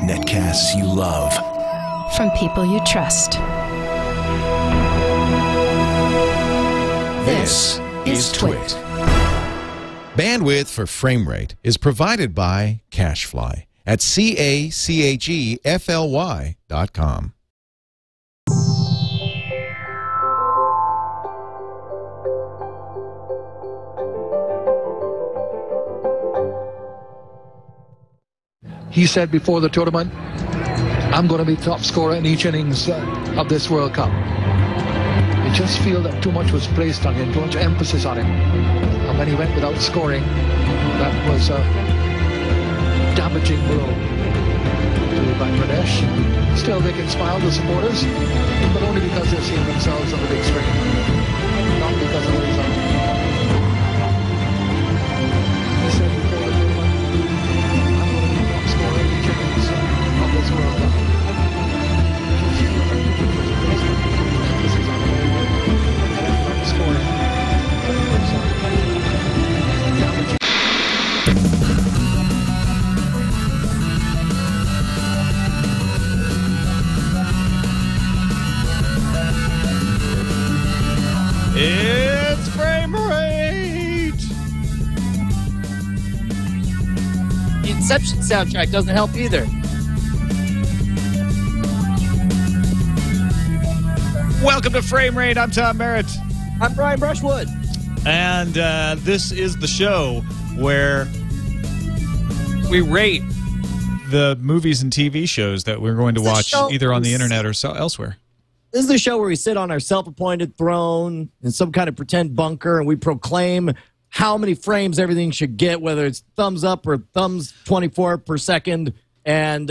Netcasts you love. From people you trust. This is Twit. Bandwidth for frame rate is provided by CacheFly at CACHEFLY.com. He said before the tournament, I'm going to be top scorer in each innings of this World Cup. I just feel that too much was placed on him, too much emphasis on him. And when he went without scoring, that was a damaging blow to Bangladesh. Still, they can smile, the supporters, but only because they're seeing themselves on the big screen, not because of the result. He said before the tournament, I'm going to be top scorer in each innings of this World Cup. It's frame rate. The Inception soundtrack doesn't help either. Welcome to Frame Rate. I'm Tom Merritt. I'm Brian Brushwood. And this is the show where we rate the movies and TV shows that we're going to watch either on the internet or elsewhere. This is the show where we sit on our self-appointed throne in some kind of pretend bunker and we proclaim how many frames everything should get, whether it's thumbs up or thumbs 24 per second. And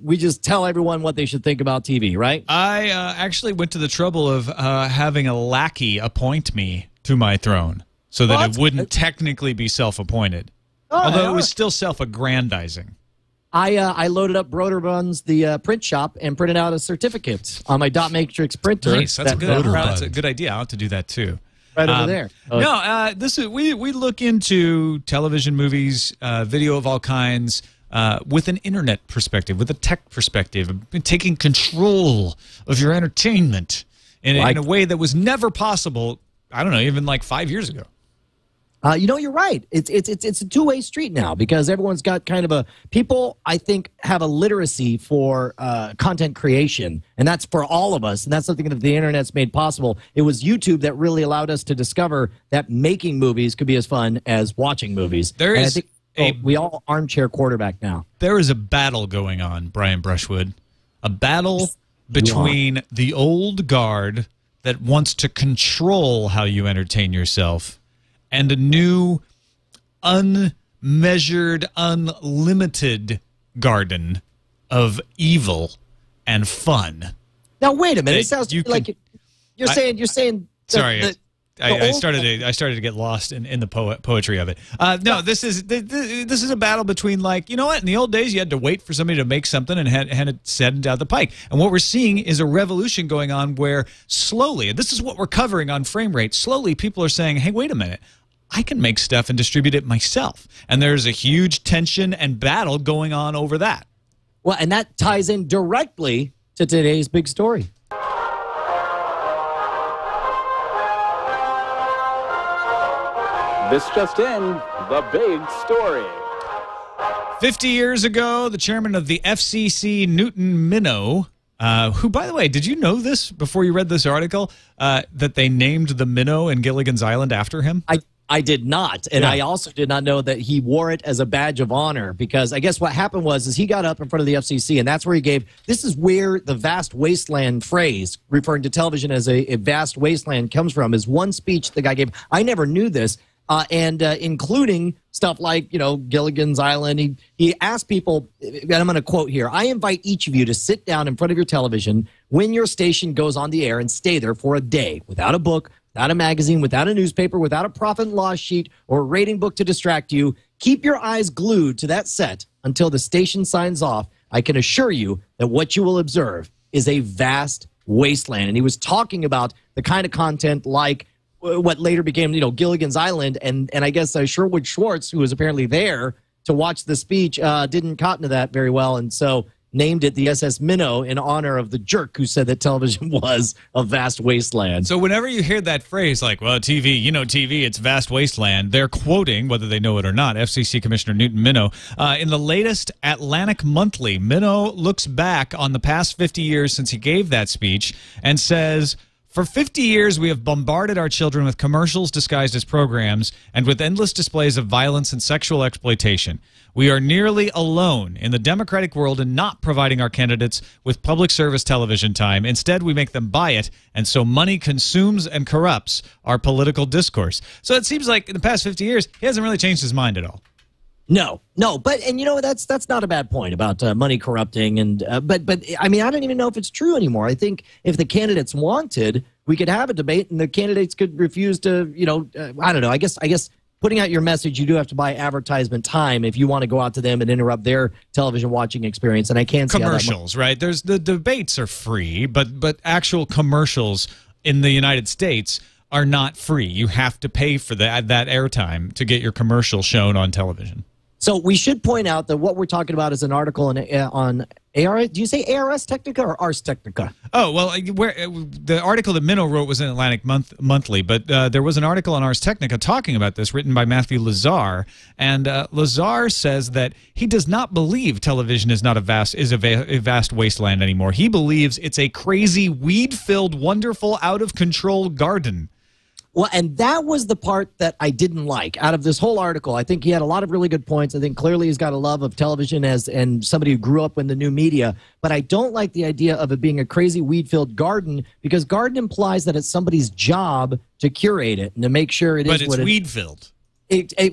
we just tell everyone what they should think about TV, right? I actually went to the trouble of having a lackey appoint me to my throne so that it wouldn't technically be self-appointed, although it was still self-aggrandizing. I loaded up Broderbunds, the print shop, and printed out a certificate on my dot matrix printer. Nice, that's a good idea. I'll have to do that too. Right over there. This is we look into television, movies, video of all kinds. With an internet perspective, with a tech perspective, taking control of your entertainment in a way that was never possible, I don't know, even like 5 years ago. You're right. It's a two-way street now because everyone's got kind of people, I think, have a literacy for content creation, and that's for all of us, and that's something that the internet's made possible. It was YouTube that really allowed us to discover that making movies could be as fun as watching movies. We all armchair quarterback now. There is a battle going on, Brian Brushwood. A battle between the old guard that wants to control how you entertain yourself and a new, unmeasured, unlimited garden of evil and fun. Now, wait a minute. It sounds like you're saying. Sorry. I started to get lost in the poetry of it. No, this is a battle between, like, you know what? In the old days, you had to wait for somebody to make something and had it sent down the pike. And what we're seeing is a revolution going on where slowly, and this is what we're covering on Frame Rate, slowly people are saying, hey, wait a minute. I can make stuff and distribute it myself. And there's a huge tension and battle going on over that. Well, and that ties in directly to today's big story. This just in, the big story. 50 years ago, the chairman of the FCC, Newton Minow, who, by the way, did you know this before you read this article, that they named the minnow in Gilligan's Island after him? I did not, and I also did not know that he wore it as a badge of honor, because I guess what happened was he got up in front of the FCC, and that's where he gave, this is where the vast wasteland phrase, referring to television as a vast wasteland, comes from, is one speech the guy gave. I never knew this, and including stuff like, Gilligan's Island. He asked people, and I'm going to quote here, I invite each of you to sit down in front of your television when your station goes on the air and stay there for a day without a book, without a magazine, without a newspaper, without a profit and loss sheet or a rating book to distract you. Keep your eyes glued to that set until the station signs off. I can assure you that what you will observe is a vast wasteland. And he was talking about the kind of content like what later became, Gilligan's Island. And I guess Sherwood Schwartz, who was apparently there to watch the speech didn't cotton to that very well, and so named it the SS Minnow in honor of the jerk who said that television was a vast wasteland. So whenever you hear that phrase, like, well, TV, TV, it's vast wasteland, they're quoting, whether they know it or not, FCC Commissioner Newton Minow. In the latest Atlantic Monthly, Minow looks back on the past 50 years since he gave that speech and says, for 50 years, we have bombarded our children with commercials disguised as programs and with endless displays of violence and sexual exploitation. We are nearly alone in the democratic world in not providing our candidates with public service television time. Instead, we make them buy it, and so money consumes and corrupts our political discourse. So it seems like in the past 50 years, he hasn't really changed his mind at all. No, but that's not a bad point about money corrupting, and but I mean I don't even know if it's true anymore. I think if the candidates wanted, we could have a debate, and the candidates could refuse to. I don't know. I guess putting out your message, you do have to buy advertisement time if you want to go out to them and interrupt their television watching experience. And I can't see commercials, right? There's the debates are free, but actual commercials in the United States are not free. You have to pay for that airtime to get your commercial shown on television. So we should point out that what we're talking about is an article on ARS. Do you say ARS Technica or Ars Technica? Oh, well, the article that Minow wrote was in Atlantic Monthly, but there was an article on Ars Technica talking about this, written by Matthew Lazar. And Lazar says that he does not believe television is a vast wasteland anymore. He believes it's a crazy, weed-filled, wonderful, out-of-control garden. Well, and that was the part that I didn't like out of this whole article. I think he had a lot of really good points. I think clearly he's got a love of television and somebody who grew up in the new media. But I don't like the idea of it being a crazy weed-filled garden, because garden implies that it's somebody's job to curate it and to make sure it is what it is. But it's weed-filled.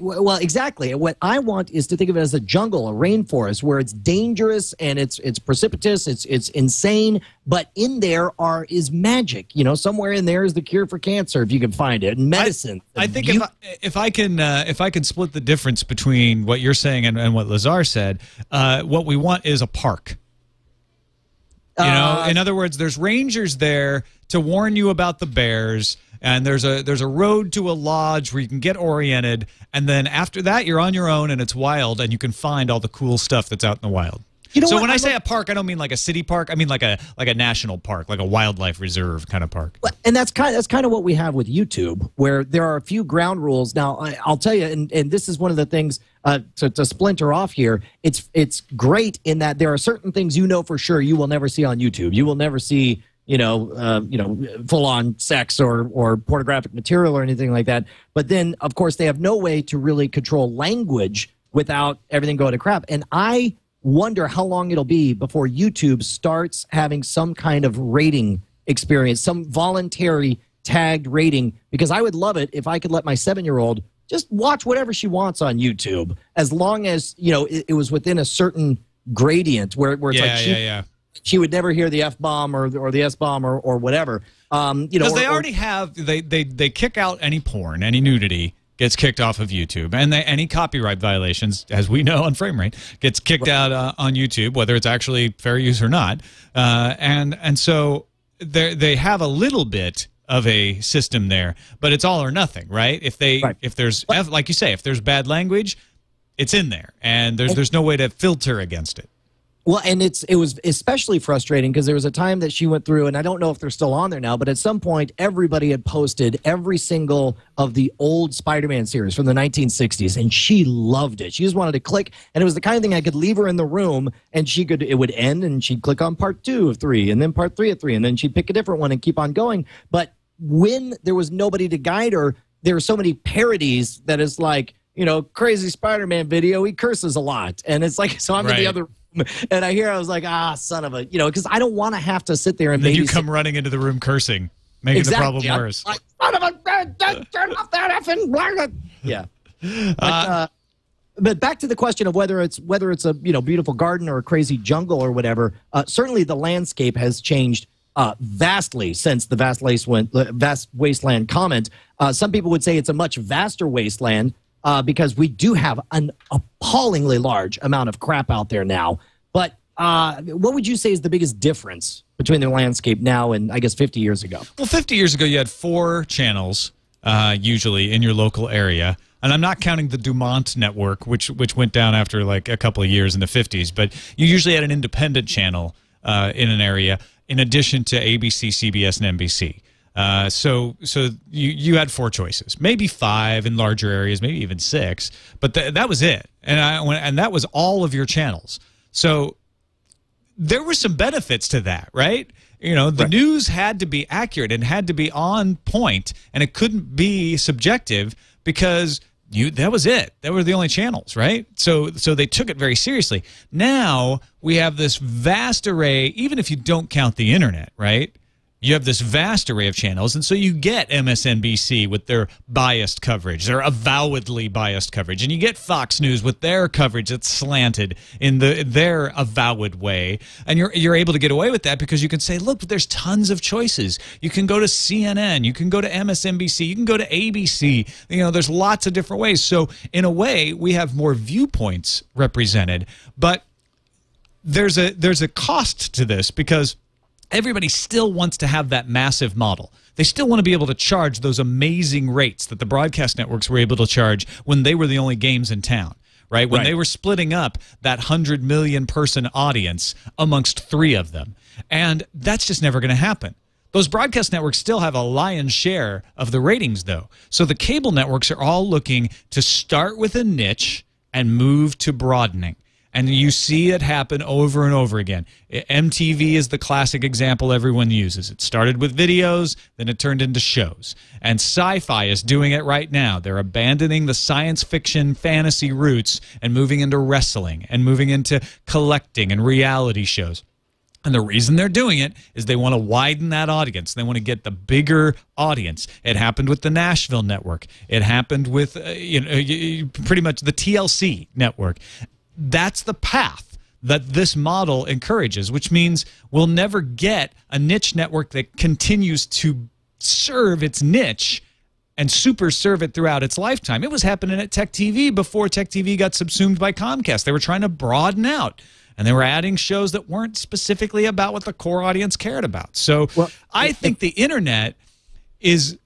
Well, exactly. What I want is to think of it as a jungle, a rainforest, where it's dangerous and it's precipitous, it's insane, but in there is magic. Somewhere in there is the cure for cancer, if you can find it, and medicine. I think if I can split the difference between what you're saying and what Lazar said, what we want is a park. In other words, there's rangers there to warn you about the bears. And there's a road to a lodge where you can get oriented, and then after that you're on your own and it's wild, and you can find all the cool stuff that's out in the wild. So when I say a park, I don't mean like a city park. I mean like a national park, like a wildlife reserve kind of park. And that's kind of what we have with YouTube, where there are a few ground rules. Now I'll tell you, and this is one of the things to splinter off here. It's great in that there are certain things for sure you will never see on YouTube. You will never see full-on sex or pornographic material or anything like that. But then, of course, they have no way to really control language without everything going to crap. And I wonder how long it'll be before YouTube starts having some kind of rating experience, some voluntary tagged rating, because I would love it if I could let my 7-year-old just watch whatever she wants on YouTube, as long as, it was within a certain gradient where it's she would never hear the F-bomb or the S-bomb or whatever. Because they already have, they kick out any porn, any nudity gets kicked off of YouTube. And any copyright violations, as we know on Frame Rate, gets kicked out on YouTube, whether it's actually fair use or not. And so they have a little bit of a system there, but it's all or nothing, right? If there's, like you say, if there's bad language, it's in there. And there's no way to filter against it. Well, and it was especially frustrating because there was a time that she went through, and I don't know if they're still on there now, but at some point, everybody had posted every single of the old Spider-Man series from the 1960s, and she loved it. She just wanted to click, and it was the kind of thing I could leave her in the room, and it would end, and she'd click on part 2 of 3, and then part 3 of 3, and then she'd pick a different one and keep on going. But when there was nobody to guide her, there were so many parodies that it's like, crazy Spider-Man video, he curses a lot. And it's like, so I'm in the other room, and I was like, son of a, because I don't want to have to sit there and then you come running into the room cursing, making the problem worse. Like, son of a, turn off that effing blah. Yeah. But back to the question of whether it's a beautiful garden or a crazy jungle or whatever. Certainly the landscape has changed vastly since the vast wasteland comment. Some people would say it's a much vaster wasteland. Because we do have an appallingly large amount of crap out there now. But what would you say is the biggest difference between the landscape now and, I guess, 50 years ago? Well, 50 years ago, you had 4 channels, usually, in your local area. and I'm not counting the Dumont network, which went down after like a couple of years in the 50s, but you usually had an independent channel in an area in addition to ABC, CBS, and NBC. So you had 4 choices, maybe 5 in larger areas, maybe even 6, but that was it, and that was all of your channels. So there were some benefits to that, right? The news had to be accurate and had to be on point, and it couldn't be subjective because that was it. That were the only channels, right? So they took it very seriously. Now we have this vast array, even if you don't count the internet, right? You have this vast array of channels, and so you get MSNBC with their biased coverage, their avowedly biased coverage, and you get Fox News with their coverage that's slanted in their avowed way, and you're able to get away with that because you can say, look, there's tons of choices. You can go to CNN, you can go to MSNBC, you can go to ABC. There's lots of different ways. So in a way, we have more viewpoints represented, but there's a cost to this because everybody still wants to have that massive model. They still want to be able to charge those amazing rates that the broadcast networks were able to charge when they were the only games in town, right? When they were splitting up that 100 million person audience amongst 3 of them. And that's just never going to happen. Those broadcast networks still have a lion's share of the ratings, though. So the cable networks are all looking to start with a niche and move to broadening. And you see it happen over and over again. MTV is the classic example everyone uses. It started with videos, then it turned into shows. And Sci-Fi is doing it right now. They're abandoning the science fiction fantasy roots and moving into wrestling and moving into collecting and reality shows. And the reason they're doing it is they want to widen that audience. They want to get the bigger audience. It happened with the Nashville network. It happened with pretty much the TLC network. That's the path that this model encourages, which means we'll never get a niche network that continues to serve its niche and super serve it throughout its lifetime. It was happening at Tech TV before Tech TV got subsumed by Comcast. They were trying to broaden out, and they were adding shows that weren't specifically about what the core audience cared about. So I think the internet is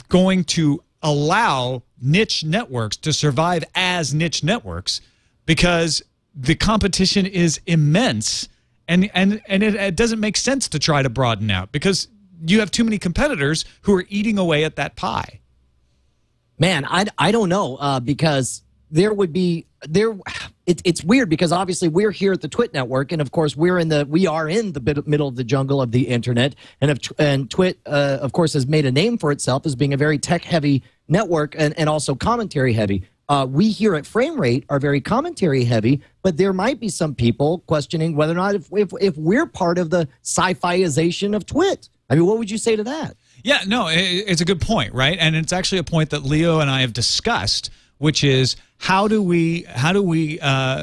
going to allow niche networks to survive as niche networks because the competition is immense, and it doesn't make sense to try to broaden out because you have too many competitors who are eating away at that pie. Man, I don't know because there would be it's weird because obviously we're here at the Twit network, and of course we are in the middle of the jungle of the internet, and Twit of course has made a name for itself as being a very tech heavy network and also commentary heavy. We here at Frame Rate are very commentary heavy, but there might be some people questioning whether or not if we're part of the sci-fiization of Twit. I mean, what would you say to that? Yeah, no, it's a good point, right? And it's actually a point that Leo and I have discussed, which is how do we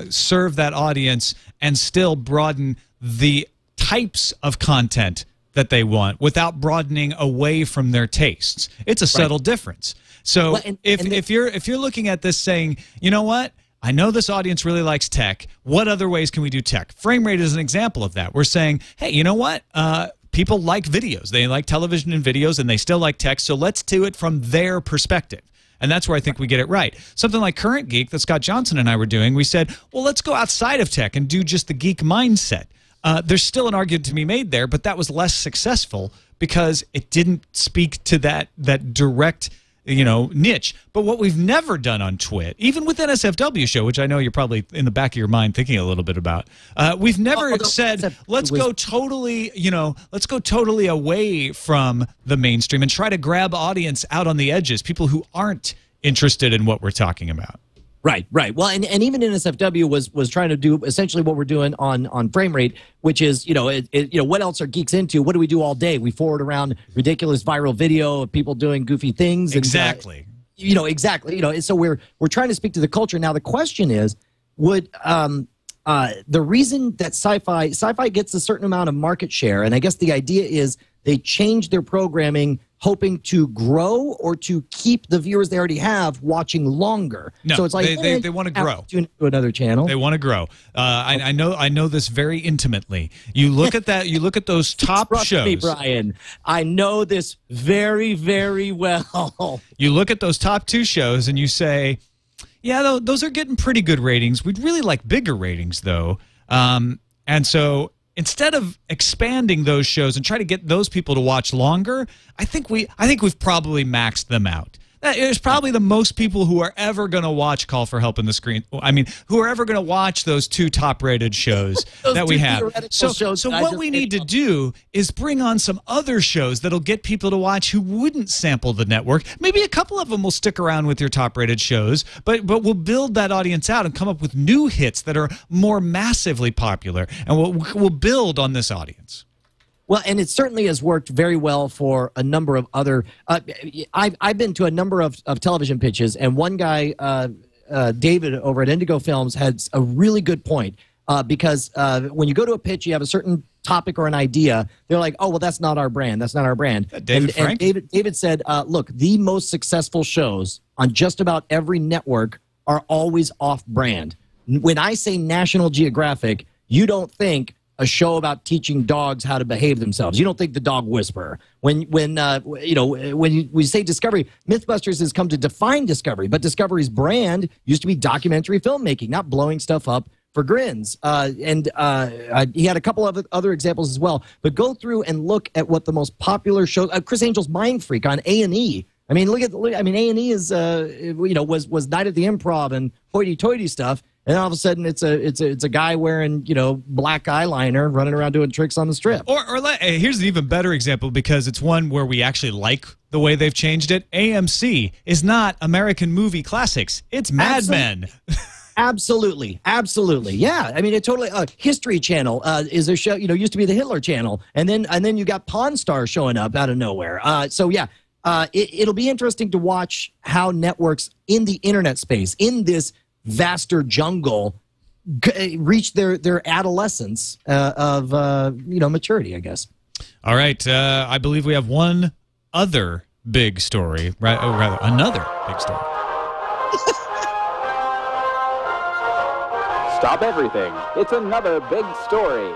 serve that audience and still broaden the types of content that they want without broadening away from their tastes? It's a subtle difference. So well, if you're looking at this saying, you know what, I know this audience really likes tech. What other ways can we do tech? Frame Rate is an example of that. We're saying, hey, you know what? People like videos. They like television and videos, and they still like tech. So let's do it from their perspective. And that's where I think we get it right. Something like Current Geek that Scott Johnson and I were doing, we said, well, let's go outside of tech and do just the geek mindset. There's still an argument to be made there, but that was less successful because it didn't speak to that direct niche. But what we've never done on Twit, even with NSFW show, which I know you're probably in the back of your mind thinking a little bit about, we've never said, let's go totally away from the mainstream and try to grab audience out on the edges, people who aren't interested in what we're talking about. Right. Well, and even NSFW was trying to do essentially what we're doing on Frame Rate, which is, what else are geeks into? What do we do all day? We forward around ridiculous viral video of people doing goofy things. Exactly. And, so we're trying to speak to the culture. Now, the question is, would the reason that sci-fi gets a certain amount of market share, and I guess the idea is they change their programming hoping to grow or to keep the viewers they already have watching longer? No, so it's like they want to grow. Tune into another channel. They want to grow. I know this very intimately. You look at that. You look at those top Trust shows. me, Brian. I know this very, very well. You look at those top 2 shows and you say, yeah, those are getting pretty good ratings. We'd really like bigger ratings, though. And so instead of expanding those shows and try to get those people to watch longer, I think we've probably maxed them out. There's probably the most people who are ever going to watch Call for Help in the Screen. I mean, who are ever going to watch those 2 top-rated shows that we have. So what we need to do is bring on some other shows that'll get people to watch who wouldn't sample the network. Maybe a couple of them will stick around with your top-rated shows, but we'll build that audience out and come up with new hits that are more massively popular, and we'll build on this audience. Well, and it certainly has worked very well for a number of other. I've been to a number of television pitches, and one guy, David over at Indigo Films, had a really good point because when you go to a pitch, you have a certain topic or an idea. They're like, "Oh, well, that's not our brand. That's not our brand." And David said, "Look, the most successful shows on just about every network are always off-brand. When I say National Geographic, you don't think a show about teaching dogs how to behave themselves. You don't think The Dog Whisperer. When we say Discovery, Mythbusters has come to define Discovery, but Discovery's brand used to be documentary filmmaking, not blowing stuff up for grins. He had a couple of other examples as well. But go through and look at what the most popular show, Chris Angel's Mind Freak on A&E. I mean, A&E is was Night at the Improv and hoity-toity stuff. And all of a sudden, it's a guy wearing black eyeliner running around doing tricks on the strip. Here's an even better example because it's one where we actually like the way they've changed it. AMC is not American Movie Classics; it's Mad Men. Absolutely. Yeah. I mean, it totally. History Channel is a show. Used to be the Hitler Channel, and then you got Pawn Stars showing up out of nowhere. It'll be interesting to watch how networks in the internet space, in this vaster jungle, reach their adolescence of maturity, I guess. All right, I believe we have one other big story, right? Oh, rather, another big story. Stop everything! It's another big story.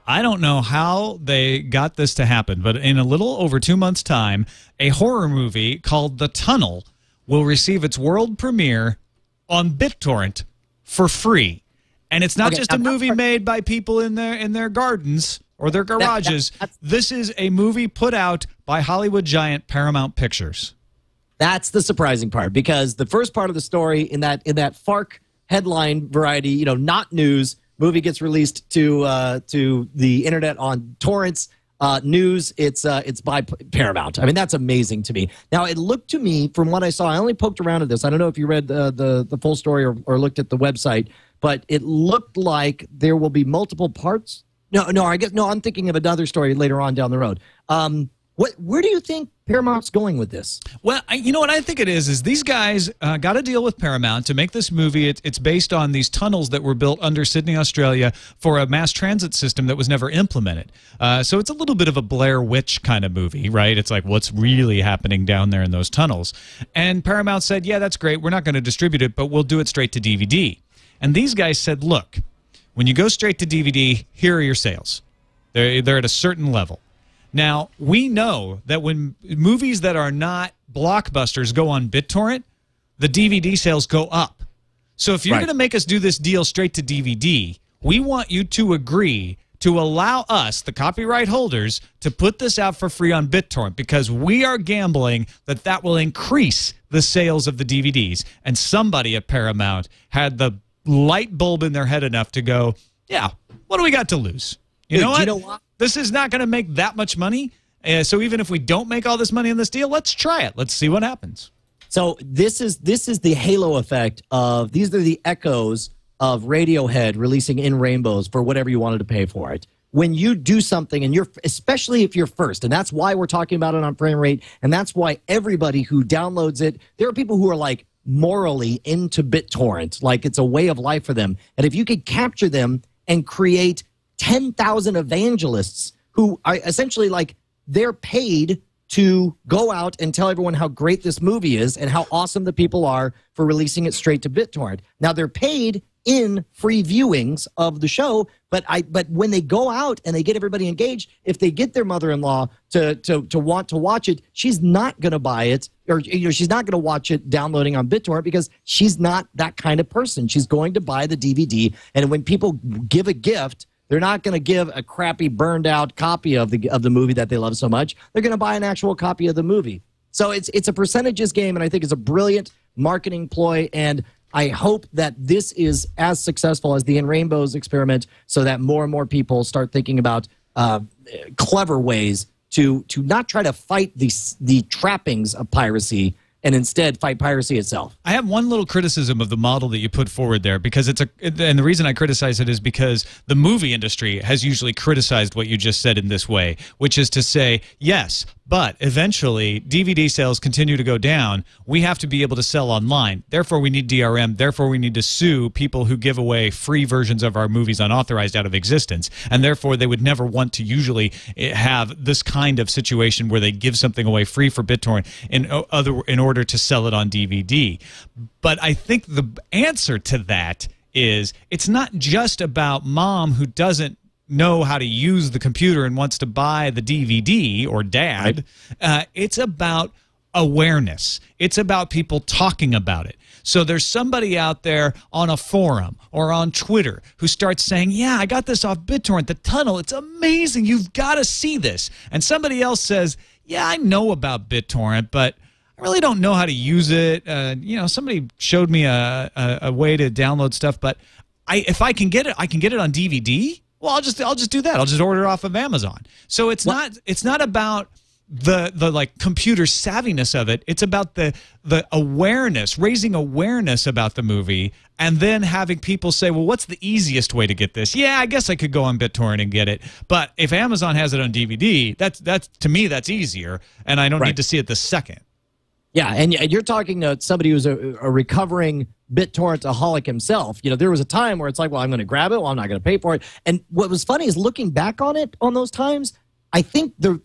I don't know how they got this to happen, but in a little over 2 months' time, a horror movie called The Tunnel will receive its world premiere on BitTorrent for free. And it's not just a movie made by people in their gardens or their garages. This is a movie put out by Hollywood giant Paramount Pictures. That's the surprising part, because the first part of the story in that FARC headline variety, not news, movie gets released to the internet on torrents. News, it's by Paramount. I mean, that's amazing to me. Now, it looked to me, from what I saw, I only poked around at this. I don't know if you read the full story or looked at the website, but it looked like there will be multiple parts. No, I'm thinking of another story later on down the road. Where do you think Paramount's going with this? Well, you know what I think it is these guys got a deal with Paramount to make this movie. It's based on these tunnels that were built under Sydney, Australia for a mass transit system that was never implemented. So it's a little bit of a Blair Witch kind of movie, right? It's like what's really happening down there in those tunnels. And Paramount said, yeah, that's great. We're not going to distribute it, but we'll do it straight to DVD. And these guys said, look, when you go straight to DVD, here are your sales. They're at a certain level. Now, we know that when movies that are not blockbusters go on BitTorrent, the DVD sales go up. So if you're going to make us do this deal straight to DVD, we want you to agree to allow us, the copyright holders, to put this out for free on BitTorrent, because we are gambling that will increase the sales of the DVDs. And somebody at Paramount had the light bulb in their head enough to go, yeah, what do we got to lose? You know what? This is not going to make that much money. So even if we don't make all this money in this deal, let's try it. Let's see what happens. So this is the halo effect of, these are the echoes of Radiohead releasing In Rainbows for whatever you wanted to pay for it. When you do something, and especially if you're first, and that's why we're talking about it on Frame Rate, and that's why everybody who downloads it, there are people who are like morally into BitTorrent, like it's a way of life for them. And if you could capture them and create 10,000 evangelists who are essentially like they're paid to go out and tell everyone how great this movie is and how awesome the people are for releasing it straight to BitTorrent. Now, they're paid in free viewings of the show, but when they go out and they get everybody engaged, if they get their mother-in-law to want to watch it, she's not going to buy it, or she's not going to watch it downloading on BitTorrent because she's not that kind of person. She's going to buy the DVD, and when people give a gift, they're not going to give a crappy, burned-out copy of the movie that they love so much. They're going to buy an actual copy of the movie. So it's a percentages game, and I think it's a brilliant marketing ploy, and I hope that this is as successful as the In Rainbows experiment so that more and more people start thinking about clever ways to not try to fight the trappings of piracy and instead fight piracy itself. I have one little criticism of the model that you put forward there, because and the reason I criticize it is because the movie industry has usually criticized what you just said in this way, which is to say, yes, but eventually DVD sales continue to go down. We have to be able to sell online. Therefore, we need DRM. Therefore, we need to sue people who give away free versions of our movies unauthorized out of existence. And therefore, they would never want to usually have this kind of situation where they give something away free for BitTorrent in order to sell it on DVD. But I think the answer to that is it's not just about mom who doesn't know how to use the computer and wants to buy the DVD, or dad. It's about awareness. It's about people talking about it. So there's somebody out there on a forum or on Twitter who starts saying, yeah, I got this off BitTorrent, the tunnel, it's amazing, you've got to see this. And somebody else says, yeah, I know about BitTorrent, but I really don't know how to use it. Somebody showed me a way to download stuff, but if I can get it, I can get it on DVD. Well, I'll just do that. I'll just order it off of Amazon. So it's not about the like computer savviness of it. It's about the awareness, raising awareness about the movie, and then having people say, well, what's the easiest way to get this? Yeah, I guess I could go on BitTorrent and get it. But if Amazon has it on DVD, that's to me, that's easier, and I don't need to see it the second. Yeah, and you're talking to somebody who's a recovering BitTorrent-aholic himself. There was a time where it's like, well, I'm going to grab it. Well, I'm not going to pay for it. And what was funny is looking back on it, on those times, I think the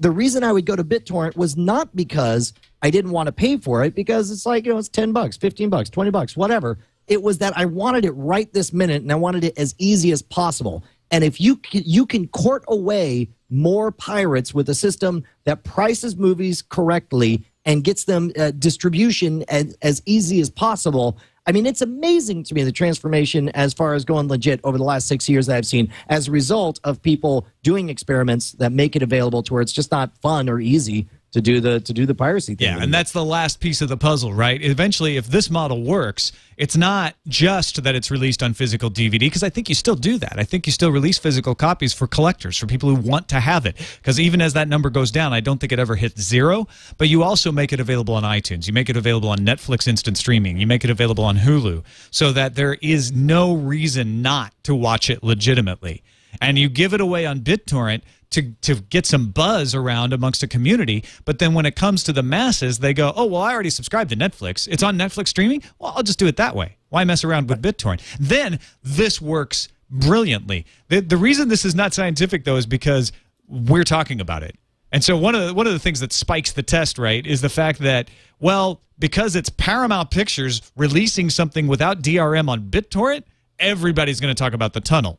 reason I would go to BitTorrent was not because I didn't want to pay for it, because it's like, it's $10, $15, $20, whatever. It was that I wanted it right this minute, and I wanted it as easy as possible. And if you can court away more pirates with a system that prices movies correctly and gets them distribution as easy as possible. I mean, it's amazing to me, the transformation as far as going legit over the last 6 years that I've seen as a result of people doing experiments that make it available to where it's just not fun or easy to do the piracy thing. Yeah, and that's the last piece of the puzzle, right? Eventually, if this model works, it's not just that it's released on physical DVD, because I think you still do that. I think you still release physical copies for collectors, for people who want to have it. Because even as that number goes down, I don't think it ever hits zero. But you also make it available on iTunes. You make it available on Netflix instant streaming. You make it available on Hulu, so that there is no reason not to watch it legitimately. And you give it away on BitTorrent to get some buzz around amongst a community, but then when it comes to the masses, they go, oh, well, I already subscribed to Netflix. It's on Netflix streaming? Well, I'll just do it that way. Why mess around with BitTorrent? Then this works brilliantly. The reason this is not scientific, though, is because we're talking about it. And so one of the things that spikes the test, right, is the fact that, well, because it's Paramount Pictures releasing something without DRM on BitTorrent, everybody's going to talk about the tunnel.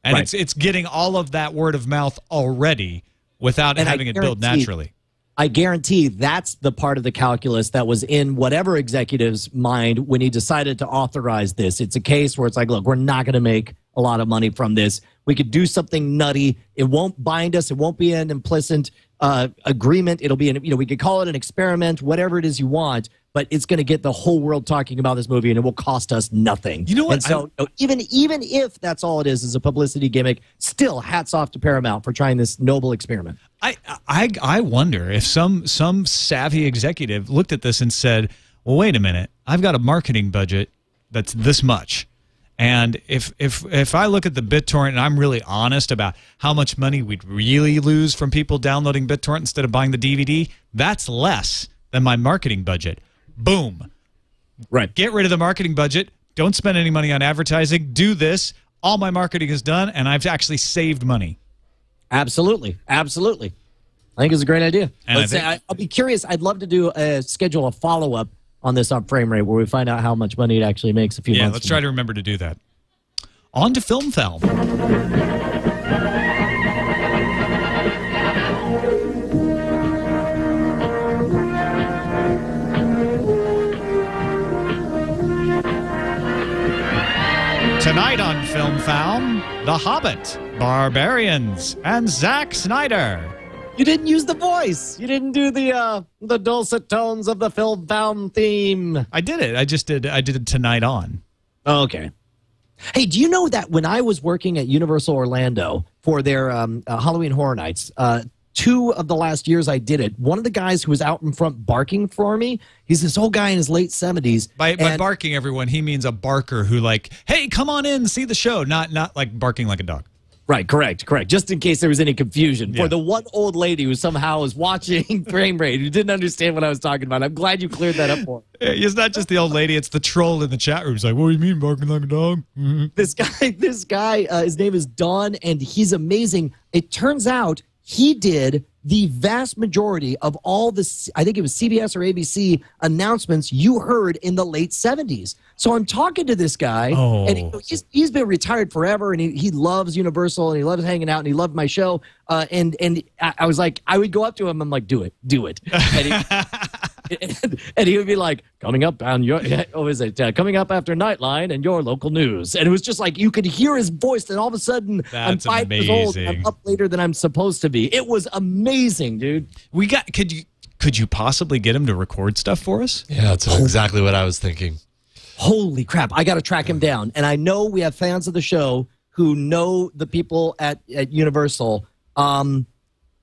And it's getting all of that word of mouth already without having it build naturally. I guarantee that's the part of the calculus that was in whatever executive's mind when he decided to authorize this. It's a case where it's like, look, we're not going to make a lot of money from this. We could do something nutty. It won't bind us. It won't be an implicit agreement. It'll be, we could call it an experiment, whatever it is you want, but it's going to get the whole world talking about this movie, and it will cost us nothing. You know what? And so even if that's all it is a publicity gimmick, still hats off to Paramount for trying this noble experiment. I wonder if some savvy executive looked at this and said, well, wait a minute, I've got a marketing budget that's this much. And if I look at the BitTorrent and I'm really honest about how much money we'd really lose from people downloading BitTorrent instead of buying the DVD, that's less than my marketing budget. Boom. Right. Get rid of the marketing budget. Don't spend any money on advertising. Do this. All my marketing is done, and I've actually saved money. Absolutely. Absolutely. I think it's a great idea. And I'll be curious. I'd love to schedule a follow-up on this on Frame Rate where we find out how much money it actually makes a few months. Yeah, let's try to remember to do that. On to Film Foul. Tonight on Film Found, The Hobbit, Barbarians, and Zack Snyder. You didn't use the voice. You didn't do the dulcet tones of the Film Found theme. I did it. I did it tonight on. Oh, okay. Hey, do you know that when I was working at Universal Orlando for their Halloween Horror Nights, 2 of the last years I did it, one of the guys who was out in front barking for me, he's this old guy in his late 70s. By barking, everyone, he means a barker who like, hey, come on in, see the show, not like barking like a dog. Right, correct. Just in case there was any confusion. Yeah. For the one old lady who somehow was watching Frame Rate who didn't understand what I was talking about, I'm glad you cleared that up for me. It's not just the old lady, it's the troll in the chat room. He's like, what do you mean barking like a dog? Mm-hmm. This guy, his name is Don, and he's amazing. It turns out he did the vast majority of all the, I think it was CBS or ABC announcements you heard in the late 70s. So I'm talking to this guy, and he's been retired forever, and he loves Universal, and he loves hanging out, and he loved my show. And I was like, I would go up to him, I'm like, do it. And he would be like, coming up on your, coming up after Nightline and your local news. And it was just like, you could hear his voice, and all of a sudden, I'm 5 years old, and I'm up later than I'm supposed to be. It was amazing, dude. Could you possibly get him to record stuff for us? Yeah, that's exactly what I was thinking. Holy crap, I got to track him down. And I know we have fans of the show who know the people at Universal. Don,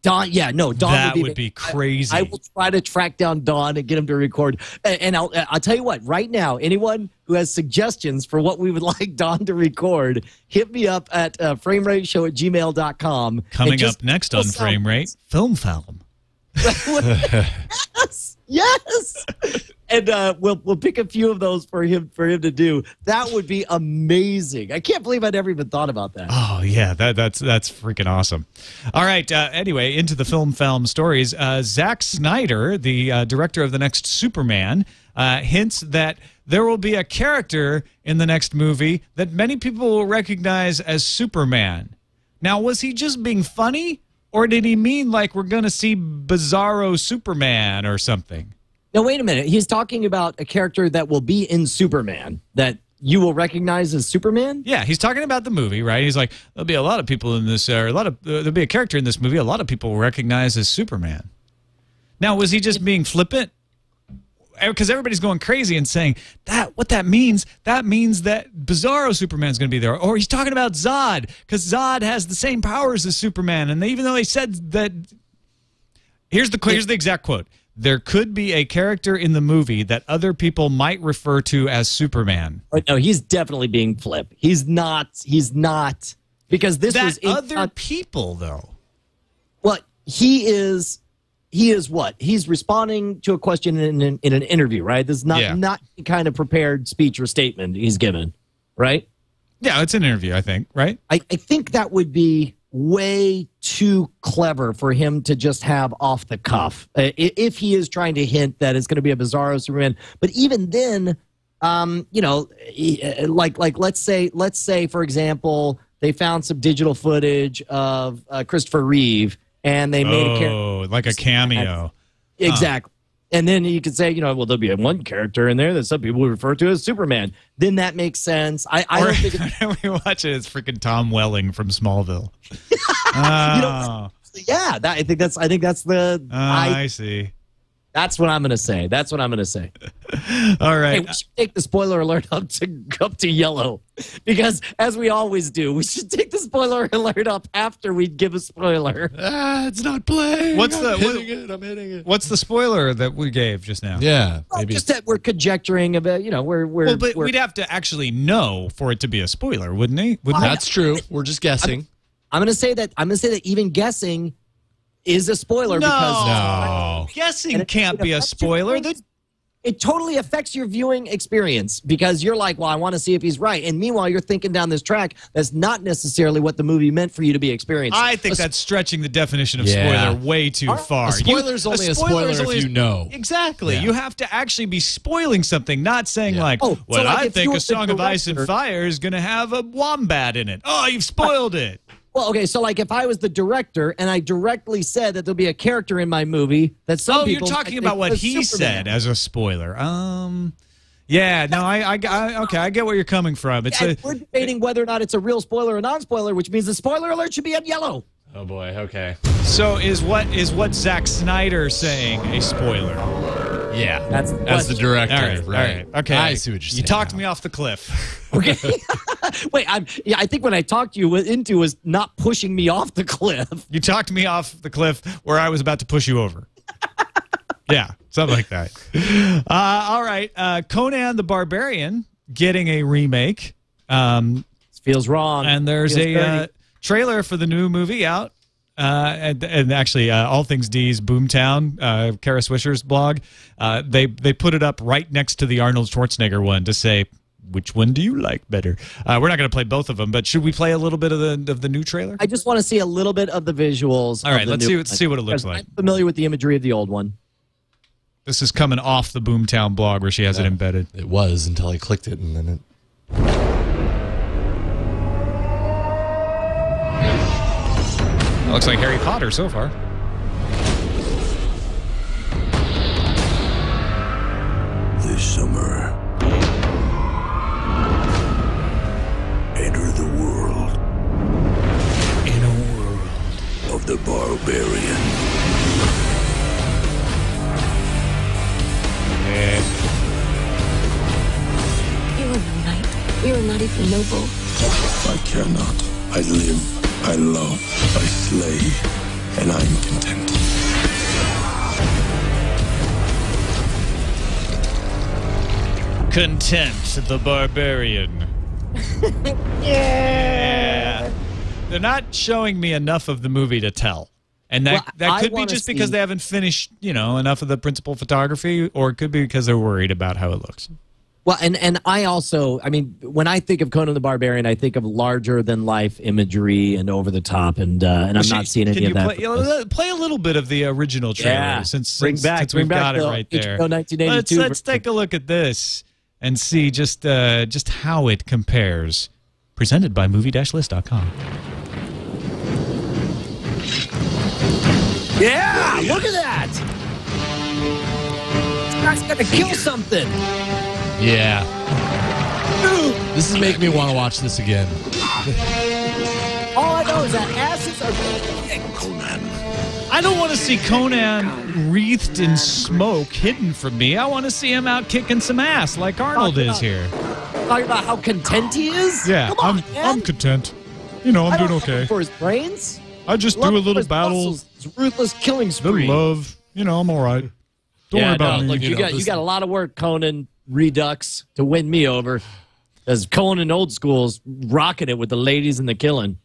that would be crazy. I will try to track down Don and get him to record. And I'll tell you what, right now, anyone who has suggestions for what we would like Don to record, hit me up at framerateshow@gmail.com. Coming up next on Frame Rate, Film Film. Yes. And we'll pick a few of those for him to do. That would be amazing. I can't believe I never even thought about that. Oh yeah, that's freaking awesome. All right. Anyway, into the film stories. Zack Snyder, the director of the next Superman, hints that there will be a character in the next movie that many people will recognize as Superman. Now, was he just being funny, or did he mean like we're going to see Bizarro Superman or something? Now, wait a minute. He's talking about a character that will be in Superman that you will recognize as Superman? Yeah, he's talking about the movie, right? He's like, there'll be a lot of people in this, there'll be a character in this movie a lot of people will recognize as Superman. Now, was he just being flippant? Because everybody's going crazy and saying what that means that Bizarro Superman's going to be there. Or he's talking about Zod, because Zod has the same powers as Superman. And even though he said that, here's the exact quote. There could be a character in the movie that other people might refer to as Superman. No, he's definitely being flip. He's not, because this was other people, though. Well, he is what? He's responding to a question in an interview, right? This is not the kind of prepared speech or statement he's given, right? Yeah, it's an interview, I think, right? I think that would be way too clever for him to just have off the cuff. If he is trying to hint that it's going to be a Bizarro Superman, but even then, let's say for example, they found some digital footage of Christopher Reeve and they made a character like a cameo. Exactly. And then you could say, well, there'll be one character in there that some people refer to as Superman. Then that makes sense. I don't think we watch it. It's freaking Tom Welling from Smallville. Yeah, I think that's the. I see. That's what I'm going to say. All right. Hey, we should take the spoiler alert up to yellow, because as we always do, we should take the spoiler alert up after we give a spoiler. It's not playing. I'm hitting it. What's the spoiler that we gave just now? Yeah, maybe just that we're conjecturing about. We'd have to actually know for it to be a spoiler, wouldn't he? That's true. We're just guessing. I'm going to say that even guessing is a spoiler. No, guessing can't be a spoiler. it totally affects your viewing experience because you're like, well, I want to see if he's right. And meanwhile, you're thinking down this track that's not necessarily what the movie meant for you to be experiencing. I think that's stretching the definition of spoiler way too far. A spoiler's only a spoiler if you know. Exactly. Yeah. You have to actually be spoiling something, not saying like, so like I if think you were A Song the of Ice and director- Fire is going to have a wombat in it. Oh, you've spoiled it. Well, okay, so like if I was the director and I directly said that there'll be a character in my movie that some You're people talking might about think what was he Superman. said as a spoiler. Yeah, no, okay, I get where you're coming from. It's And we're debating whether or not it's a real spoiler or non-spoiler, which means the spoiler alert should be on yellow. Oh boy. Okay. so is what Zack Snyder saying a spoiler? Yeah. That's the As the question. director. All right, Right. okay. I see what you're saying. You talked now. me off the cliff. Okay. Wait, I think what I talked you into was not pushing me off the cliff. You talked me off the cliff where I was about to push you over. Yeah, something like that. All right, Conan the Barbarian getting a remake. Feels wrong. And there's Feels a dirty. trailer for the new movie out. And actually, All Things D's Boomtown, Kara Swisher's blog, they put it up right next to the Arnold Schwarzenegger one to say, which one do you like better? We're not going to play both of them, but should we play a little bit of the new trailer? I just want to see a little bit of the visuals. All right, of the let's new see what it looks one. like. I'm familiar with the imagery of the old one. This is coming off the Boomtown blog where she has it embedded. It was until I clicked it, and then it. Looks like Harry Potter so far. This summer, enter the world. In a world of the barbarian. You are no knight. You are not even noble. I care not. I live, I love, I slay, and I am content. Content the Barbarian. Yeah. They're not showing me enough of the movie to tell. And that, Well, that I could be wanna just because see- they haven't finished, enough of the principal photography, or it could be because they're worried about how it looks. Well, and I also, I mean, when I think of Conan the Barbarian, I think of larger than life imagery and over the top, and I'm not seeing any of that. Play a little bit of the original trailer Yeah. since Bring we've back got it the right there. HBO 1982 Let's take a look at this and see just how it compares. Presented by movie-list.com. Yeah, look at that! This guy's gonna kill something. Yeah. This is making me want to watch this again. All I know is that asses are. I don't want to see Conan wreathed in smoke hidden from me. I want to see him out kicking some ass like Arnold is here. Talking about how content he is. Yeah, Come on, man. I'm content. I'm I doing don't okay. for his brains. I just Love do a him for little his battle, muscles, his ruthless killing little spree. love. I'm all right. Don't worry about me. Look, you got a lot of work, Conan Redux, to win me over. As Conan Old School's rocking it with the ladies and the killing.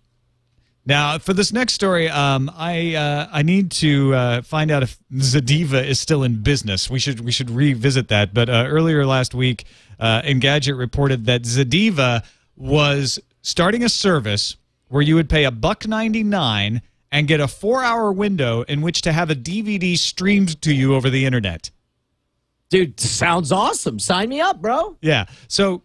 Now, for this next story, I need to find out if Zadiva is still in business. We should revisit that. But earlier last week, Engadget reported that Zadiva was starting a service where you would pay $1.99 and get a 4-hour window in which to have a DVD streamed to you over the internet. Dude, sounds awesome. Sign me up, bro. Yeah. So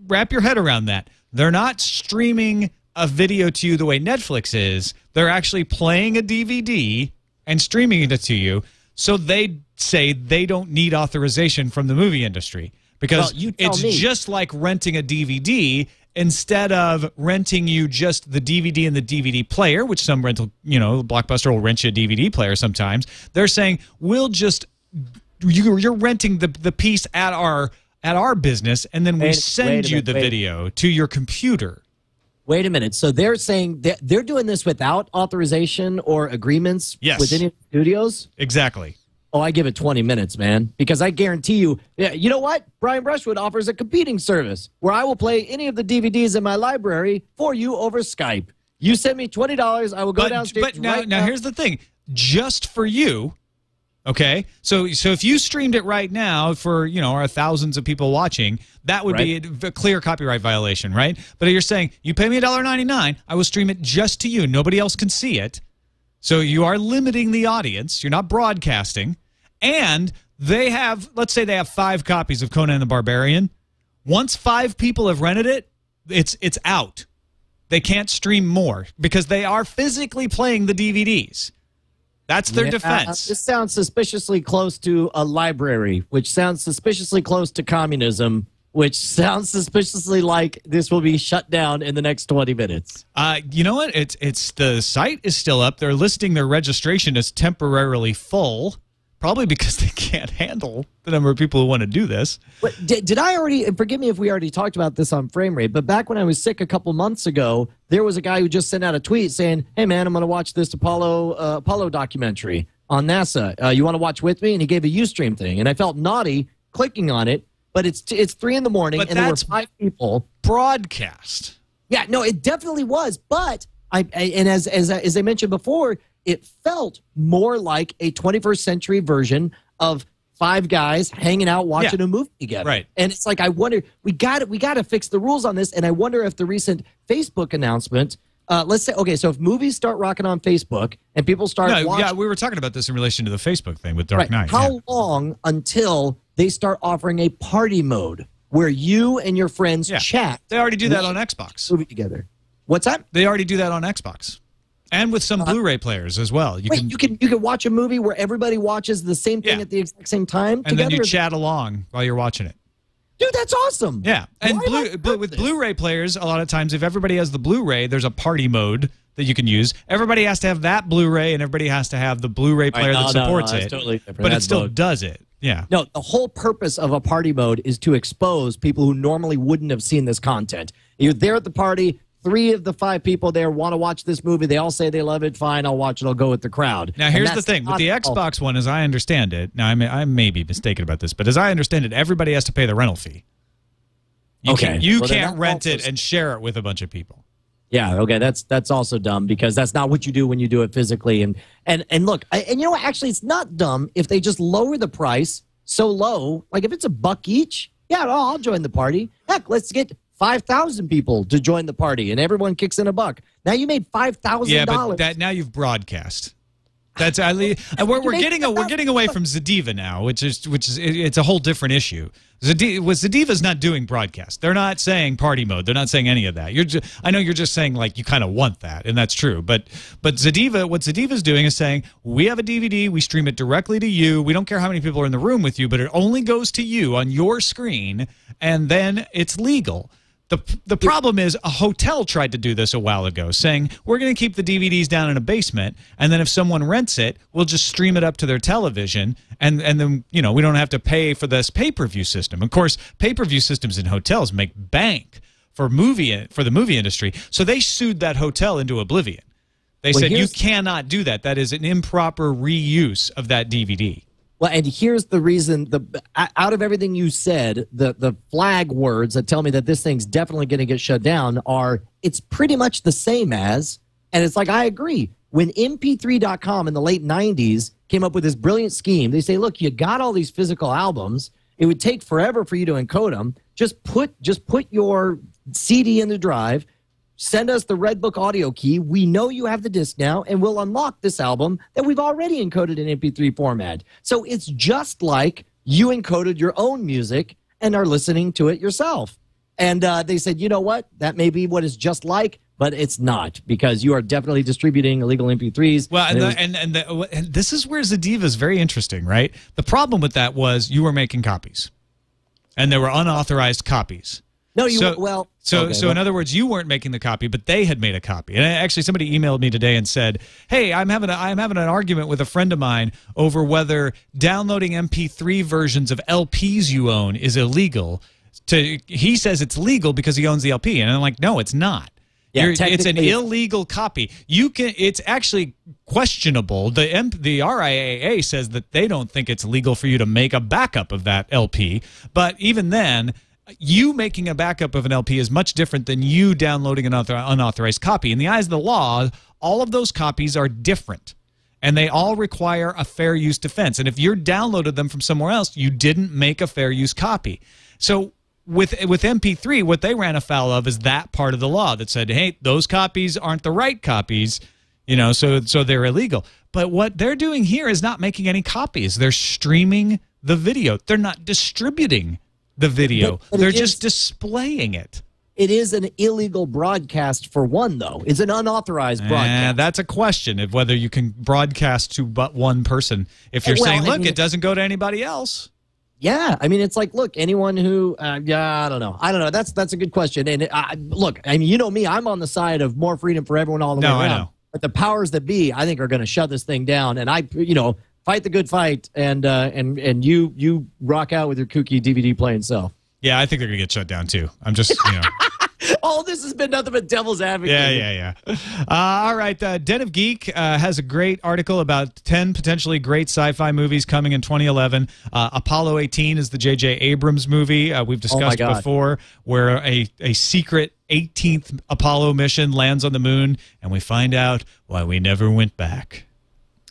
wrap your head around that. They're not streaming a video to you the way Netflix is. They're actually playing a DVD and streaming it to you. So they say they don't need authorization from the movie industry because Well, you tell it's me. just like renting a DVD. Instead of renting you just the DVD and the DVD player, which some rental, Blockbuster will rent you a DVD player sometimes, they're saying you're renting the piece at our business, and then we Wait a send you minute, the wait. video to your computer. Wait a minute. So they're saying they're doing this without authorization or agreements Yes. with any studios? Exactly. Oh, I give it 20 minutes, man, because I guarantee you. Yeah, you know what? Brian Brushwood offers a competing service where I will play any of the DVDs in my library for you over Skype. You send me $20, I will go downstairs. But now here's the thing. Just for you, Okay, so if you streamed it right now for our thousands of people watching, that would be a clear copyright violation, right? But you're saying you pay me $1.99, I will stream it just to you. Nobody else can see it. So you are limiting the audience. You're not broadcasting, and let's say they have 5 copies of Conan the Barbarian. Once 5 people have rented it, it's out. They can't stream more because they are physically playing the DVDs. That's their defense. This sounds suspiciously close to a library, which sounds suspiciously close to communism, which sounds suspiciously like this will be shut down in the next 20 minutes. You know what? It's the site is still up. They're listing their registration as temporarily full, probably because they can't handle the number of people who want to do this. But did I already, and forgive me if we already talked about this on Frame Rate, but back when I was sick a couple months ago, there was a guy who just sent out a tweet saying, hey, man, I'm going to watch this Apollo documentary on NASA. You want to watch with me? And he gave a Ustream thing. And I felt naughty clicking on it, but it's 3 in the morning, and there were 5 people. Broadcast. Yeah, no, it definitely was. But, as I mentioned before, it felt more like a 21st century version of 5 guys hanging out watching a movie together. Right. And it's like, I wonder, we got to fix the rules on this. And I wonder if the recent Facebook announcement, let's say, okay, so if movies start rocking on Facebook and people start watching. Yeah, we were talking about this in relation to the Facebook thing with Dark Knight. How long until they start offering a party mode where you and your friends chat? They already do that on Xbox. Movie together. What's that? They already do that on Xbox. And with some Blu-ray players as well. You can watch a movie where everybody watches the same thing at the exact same time and then you chat along while you're watching it. Dude, that's awesome. Yeah. And with Blu-ray players, a lot of times if everybody has the Blu-ray, there's a party mode that you can use. Everybody has to have that Blu-ray, and everybody has to have the Blu-ray player that supports it. Totally different. But it still does it. Yeah. No, the whole purpose of a party mode is to expose people who normally wouldn't have seen this content. You're there at the party. 3 of the 5 people there want to watch this movie. They all say they love it. Fine, I'll watch it. I'll go with the crowd. Now, here's the thing. With the Xbox One, as I understand it, now I may be mistaken about this, but as I understand it, everybody has to pay the rental fee. You can't rent it and share it with a bunch of people. Yeah, okay, that's also dumb because that's not what you do when you do it physically. And look, and you know what? Actually, it's not dumb if they just lower the price so low. Like if it's $1 each, yeah, I'll join the party. Heck, let's get 5,000 people to join the party, and everyone kicks in $1. Now you made $5,000. Yeah, but now you've broadcast. That's we're getting away from Zadiva now, which is it's a whole different issue. Zadiva's not doing broadcast. They're not saying party mode. They're not saying any of that. I know you're just saying like you kind of want that, and that's true. But Zadiva, what Zadiva's doing is saying we have a DVD, we stream it directly to you. We don't care how many people are in the room with you, but it only goes to you on your screen, and then it's legal. The problem is a hotel tried to do this a while ago, saying we're going to keep the DVDs down in a basement, and then if someone rents it, we'll just stream it up to their television, and then we don't have to pay for this pay-per-view system. Of course, pay-per-view systems in hotels make bank for the movie industry, so they sued that hotel into oblivion. They said you cannot do that. That is an improper reuse of that DVD. Well, and here's the reason, out of everything you said, the flag words that tell me that this thing's definitely going to get shut down are, it's pretty much the same as, and it's like, I agree. When MP3.com in the late 90s came up with this brilliant scheme, they say, look, you got all these physical albums. It would take forever for you to encode them. Just put your CD in the drive. Send us the Redbook audio key. We know you have the disc now, and we'll unlock this album that we've already encoded in MP3 format. So it's just like you encoded your own music and are listening to it yourself. And they said, you know what? That may be what it's just like, but it's not, because you are definitely distributing illegal MP3s. Well, and this is where Zadiva is very interesting, right? The problem with that was you were making copies, and there were unauthorized copies. No, So in other words, you weren't making the copy, but they had made a copy. And actually, somebody emailed me today and said, "Hey, I'm having an argument with a friend of mine over whether downloading MP3 versions of LPs you own is illegal." He says it's legal because he owns the LP, and I'm like, no, it's not. Yeah, it's an illegal copy. It's actually questionable. The RIAA says that they don't think it's legal for you to make a backup of that LP, but even then, you making a backup of an LP is much different than you downloading an unauthorized copy. In the eyes of the law, all of those copies are different. and they all require a fair use defense. And if you downloaded them from somewhere else, you didn't make a fair use copy. So with MP3, what they ran afoul of is that part of the law that said, hey, those copies aren't the right copies, so they're illegal. But what they're doing here is not making any copies. They're streaming the video. They're not distributing the video. But they're just displaying it. It is an illegal broadcast for one, though. It's an unauthorized broadcast. That's a question of whether you can broadcast to but one person. If you're saying, look, it doesn't go to anybody else. Yeah, I mean, it's like, look, anyone who, I don't know. That's a good question. And look, I mean, you know me, I'm on the side of more freedom for everyone all the way around. I know. But the powers that be, I think, are going to shut this thing down. And fight the good fight, and you rock out with your kooky DVD playing self. Yeah, I think they're going to get shut down, too. I'm just, All this has been nothing but devil's advocate. Yeah. All right. Den of Geek has a great article about 10 potentially great sci-fi movies coming in 2011. Apollo 18 is the J.J. Abrams movie we've discussed before, where a secret 18th Apollo mission lands on the moon, and we find out why we never went back.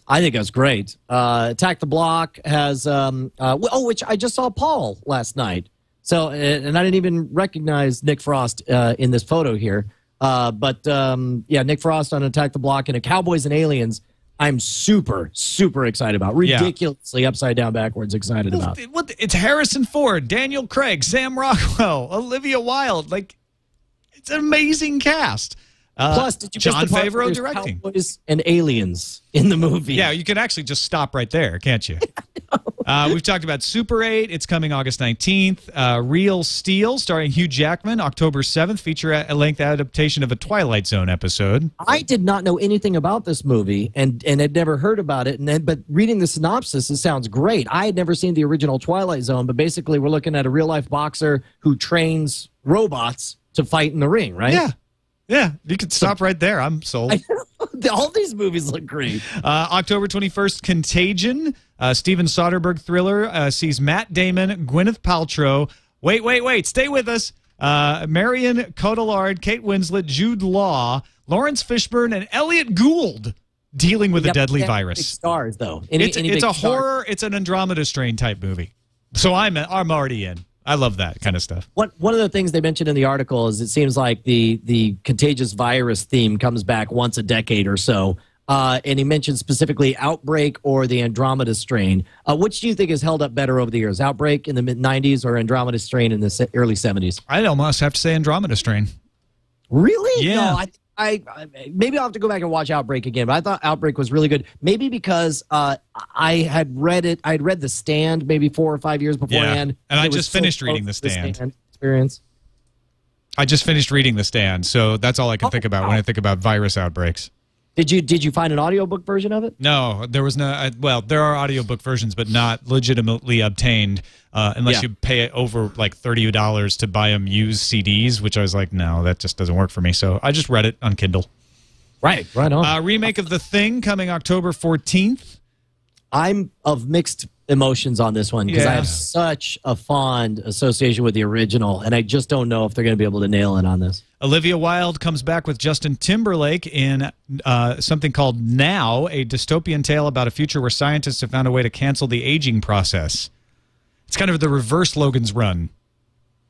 I think that's great. Attack the Block has, which I just saw Paul last night. So, and I didn't even recognize Nick Frost in this photo here. But Nick Frost on Attack the Block and a Cowboys and Aliens, I'm super, super excited about. Ridiculously upside down, backwards excited about. It's Harrison Ford, Daniel Craig, Sam Rockwell, Olivia Wilde. It's an amazing cast. Plus, did you John miss the part Favreau where there's directing? Cowboys and Aliens in the movie. Yeah, you can actually just stop right there, can't you? We've talked about Super 8. It's coming August 19th. Real Steel, starring Hugh Jackman, October 7th, feature-length adaptation of a Twilight Zone episode. I did not know anything about this movie and had never heard about it. But reading the synopsis, it sounds great. I had never seen the original Twilight Zone, but basically we're looking at a real-life boxer who trains robots to fight in the ring, right? Yeah, you could stop right there. I'm sold. All these movies look great. October 21st, Contagion, Steven Soderbergh thriller, sees Matt Damon, Gwyneth Paltrow. Wait, stay with us. Marion Cotillard, Kate Winslet, Jude Law, Lawrence Fishburne, and Elliot Gould dealing with a deadly virus. Big stars, though. It's a horror. It's an Andromeda Strain type movie. So I'm already in. I love that kind of stuff. One of the things they mentioned in the article is it seems like the contagious virus theme comes back once a decade or so. And he mentioned specifically Outbreak or the Andromeda Strain. Which do you think has held up better over the years? Outbreak in the mid-'90s or Andromeda Strain in the early '70s? I'd almost have to say Andromeda Strain. Really? Yeah. No, I maybe I'll have to go back and watch Outbreak again, but I thought Outbreak was really good. Maybe because I had read it. I had read The Stand maybe 4 or 5 years beforehand. Yeah. And I just finished reading The Stand. Experience. I just finished reading The Stand, so that's all I can think about when I think about virus outbreaks. Did you find an audiobook version of it? No, there was no. Well, there are audiobook versions, but not legitimately obtained unless you pay over like $30 to buy them used CDs, which I was like, no, that just doesn't work for me. So I just read it on Kindle. Right on. Remake of The Thing coming October 14th. I'm of mixed emotions on this one because I have such a fond association with the original, and I just don't know if they're going to be able to nail it on this. Olivia Wilde comes back with Justin Timberlake in something called Now, a dystopian tale about a future where scientists have found a way to cancel the aging process. It's kind of the reverse Logan's Run.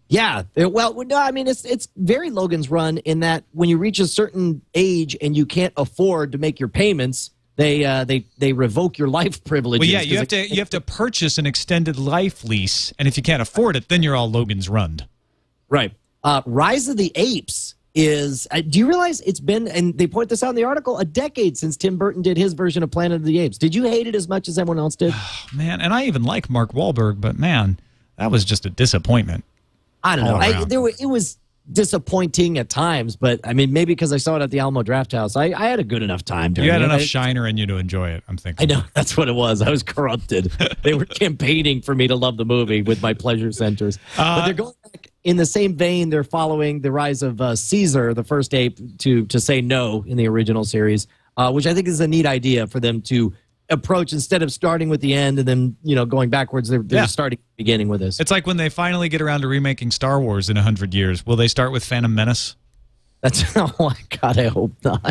Yeah, well, no, I mean, it's very Logan's Run in that when you reach a certain age and you can't afford to make your payments, they revoke your life privileges. Well, yeah, you have to purchase an extended life lease, and if you can't afford it, then you're all Logan's Run. Right. Rise of the Apes is. Do you realize it's been, and they point this out in the article, a decade since Tim Burton did his version of Planet of the Apes. Did you hate it as much as everyone else did? Oh, man, and I even like Mark Wahlberg, but man, that was just a disappointment. I don't know. It was disappointing at times, but I mean, maybe because I saw it at the Alamo Draft House, I had a good enough time. You had enough Shiner in you to enjoy it, I'm thinking. I know, that's what it was. I was corrupted. They were campaigning for me to love the movie with my pleasure centers. But they're going back in the same vein. They're following the rise of Caesar, the first ape, to say no in the original series, which I think is a neat idea for them to approach instead of starting with the end and then going backwards. They're starting beginning with this. It's like when they finally get around to remaking Star Wars in 100 years. Will they start with Phantom Menace? Oh my God, I hope not.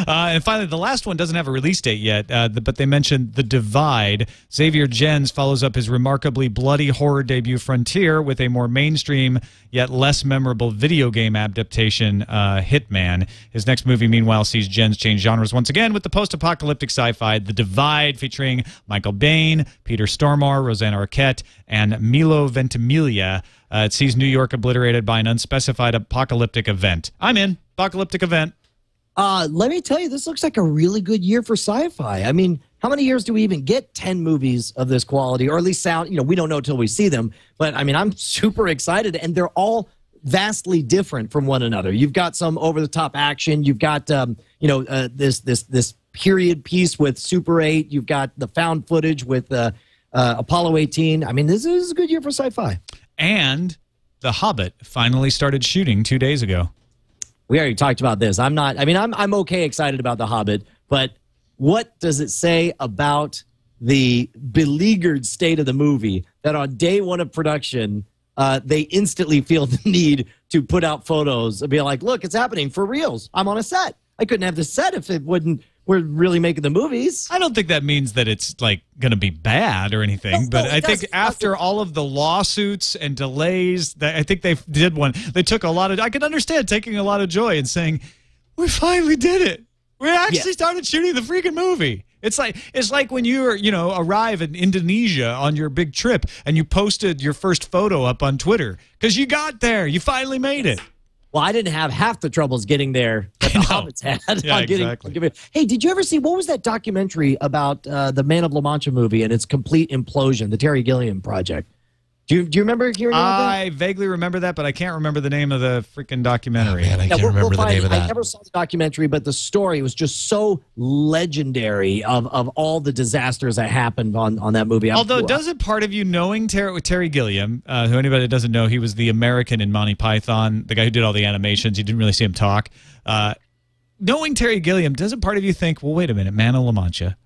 And finally, the last one doesn't have a release date yet, but they mentioned The Divide. Xavier Gens follows up his remarkably bloody horror debut Frontier with a more mainstream yet less memorable video game adaptation, Hitman. His next movie, meanwhile, sees Gens change genres once again with the post-apocalyptic sci-fi The Divide, featuring Michael Biehn, Peter Stormare, Rosanna Arquette, and Milo Ventimiglia. It sees New York obliterated by an unspecified apocalyptic event. I'm in. Apocalyptic event. Let me tell you, this looks like a really good year for sci-fi. I mean, how many years do we even get 10 movies of this quality, or at least sound? We don't know until we see them. But I mean, I'm super excited, and they're all vastly different from one another. You've got some over-the-top action. You've got this period piece with Super 8. You've got the found footage with Apollo 18. I mean, this is a good year for sci-fi. And The Hobbit finally started shooting 2 days ago. We already talked about this. I'm okay excited about The Hobbit, but what does it say about the beleaguered state of the movie that on day one of production, they instantly feel the need to put out photos and be like, look, it's happening for reals. I'm on a set. I couldn't have this set if we're really making the movies. I don't think that means that it's like going to be bad or anything, but I think after all of the lawsuits and delays, I think they did one. They took a lot of, I can understand taking a lot of joy in saying, we finally did it. We actually started shooting the freaking movie. It's like when you arrive in Indonesia on your big trip and you posted your first photo up on Twitter because you got there. You finally made it. Well, I didn't have half the troubles getting there that the Hobbits had. Yeah, exactly. Hey, did you ever see, what was that documentary about the Man of La Mancha movie and its complete implosion, the Terry Gilliam project? Do you remember hearing about that? I vaguely remember that, but I can't remember the name of the freaking documentary. Oh, man, I can't remember the name of that. I never saw the documentary, but the story was just so legendary of all the disasters that happened on that movie. Although, doesn't part of you knowing Terry Gilliam, who anybody that doesn't know, he was the American in Monty Python, the guy who did all the animations. You didn't really see him talk. Knowing Terry Gilliam, doesn't part of you think, well, wait a minute, Man of La Mancha,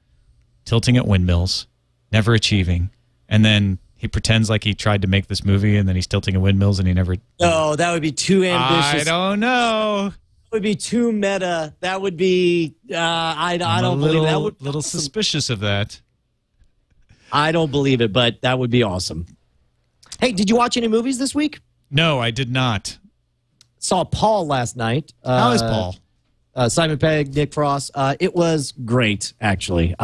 tilting at windmills, never achieving, and then he pretends like he tried to make this movie, and then he's tilting at windmills, and he never. No, that would be too ambitious. I don't know. That would be too meta. That would be. I don't believe that. Would be little awesome. Suspicious of that. I don't believe it, but that would be awesome. Hey, did you watch any movies this week? No, I did not. Saw Paul last night. How is Paul? Simon Pegg, Nick Frost. It was great, actually.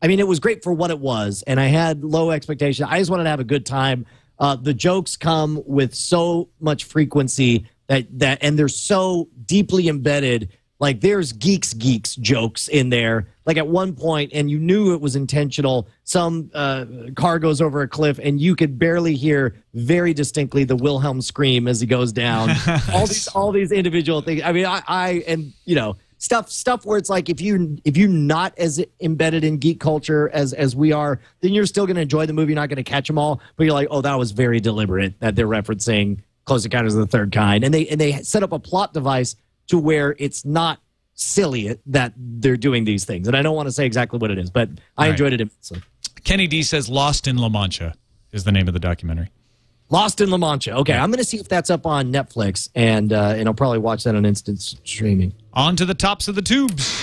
I mean, it was great for what it was, and I had low expectations. I just wanted to have a good time. The jokes come with so much frequency that and they're so deeply embedded. Like, there's geeks jokes in there. Like, at one point, and you knew it was intentional, some car goes over a cliff, and you could barely hear very distinctly the Wilhelm scream as he goes down. all these individual things. I mean, stuff where it's like if you're not as embedded in geek culture as we are, then you're still going to enjoy the movie. You're not going to catch them all, but you're like, oh, that was very deliberate that they're referencing Close Encounters of the Third Kind, and they set up a plot device to where it's not silly that they're doing these things. And I don't want to say exactly what it is, but I enjoyed it immensely. Kenny D says Lost in La Mancha is the name of the documentary. Lost in La Mancha. Okay, I'm going to see if that's up on Netflix, and I'll probably watch that on instant streaming. On to the tops of the tubes.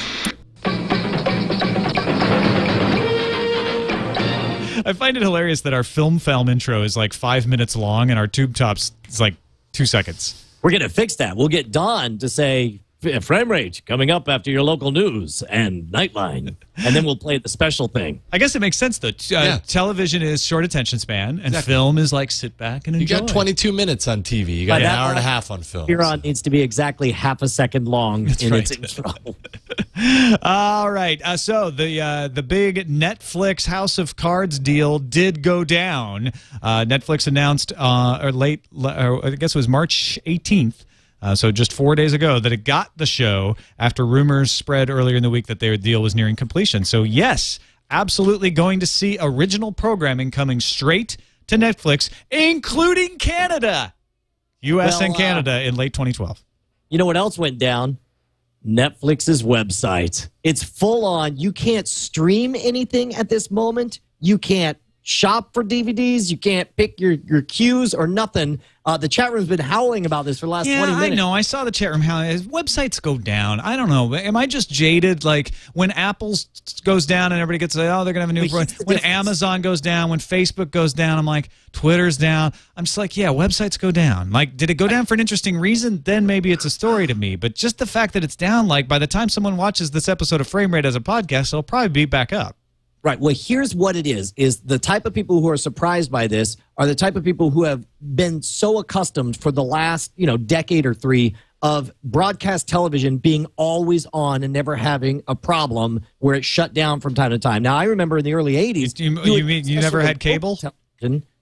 I find it hilarious that our film intro is like 5 minutes long, and our tube tops is like 2 seconds. We're going to fix that. We'll get Don to say, frame rate coming up after your local news and Nightline. And then we'll play the special thing. I guess it makes sense, though. Television is short attention span, and film is like sit back and enjoy. You got 22 minutes on TV. You got an hour and a half on film. Huron needs to be exactly half a second long its intro. All right. So the big Netflix House of Cards deal did go down. Netflix announced I guess it was March 18th. So just 4 days ago, that it got the show after rumors spread earlier in the week that their deal was nearing completion. So yes, absolutely going to see original programming coming straight to Netflix, including Canada, U.S. and Canada in late 2012. You know what else went down? Netflix's website. It's full on. You can't stream anything at this moment. You can't shop for DVDs. You can't pick your cues or nothing. The chat room's been howling about this for the last 20 minutes. I know. I saw the chat room howling. Websites go down. I don't know. Am I just jaded? Like when Apple goes down and everybody gets like, oh, they're going to have a new... When Amazon goes down, when Facebook goes down, I'm like, Twitter's down. I'm just like, yeah, websites go down. Like, did it go down for an interesting reason? Then maybe it's a story to me. But just the fact that it's down, like by the time someone watches this episode of Frame Rate as a podcast, it'll probably be back up. Right. Well, here's what it is the type of people who are surprised by this are the type of people who have been so accustomed for the last, decade or three of broadcast television being always on and never having a problem where it shut down from time to time. Now, I remember in the early 80s. You mean you never had cable?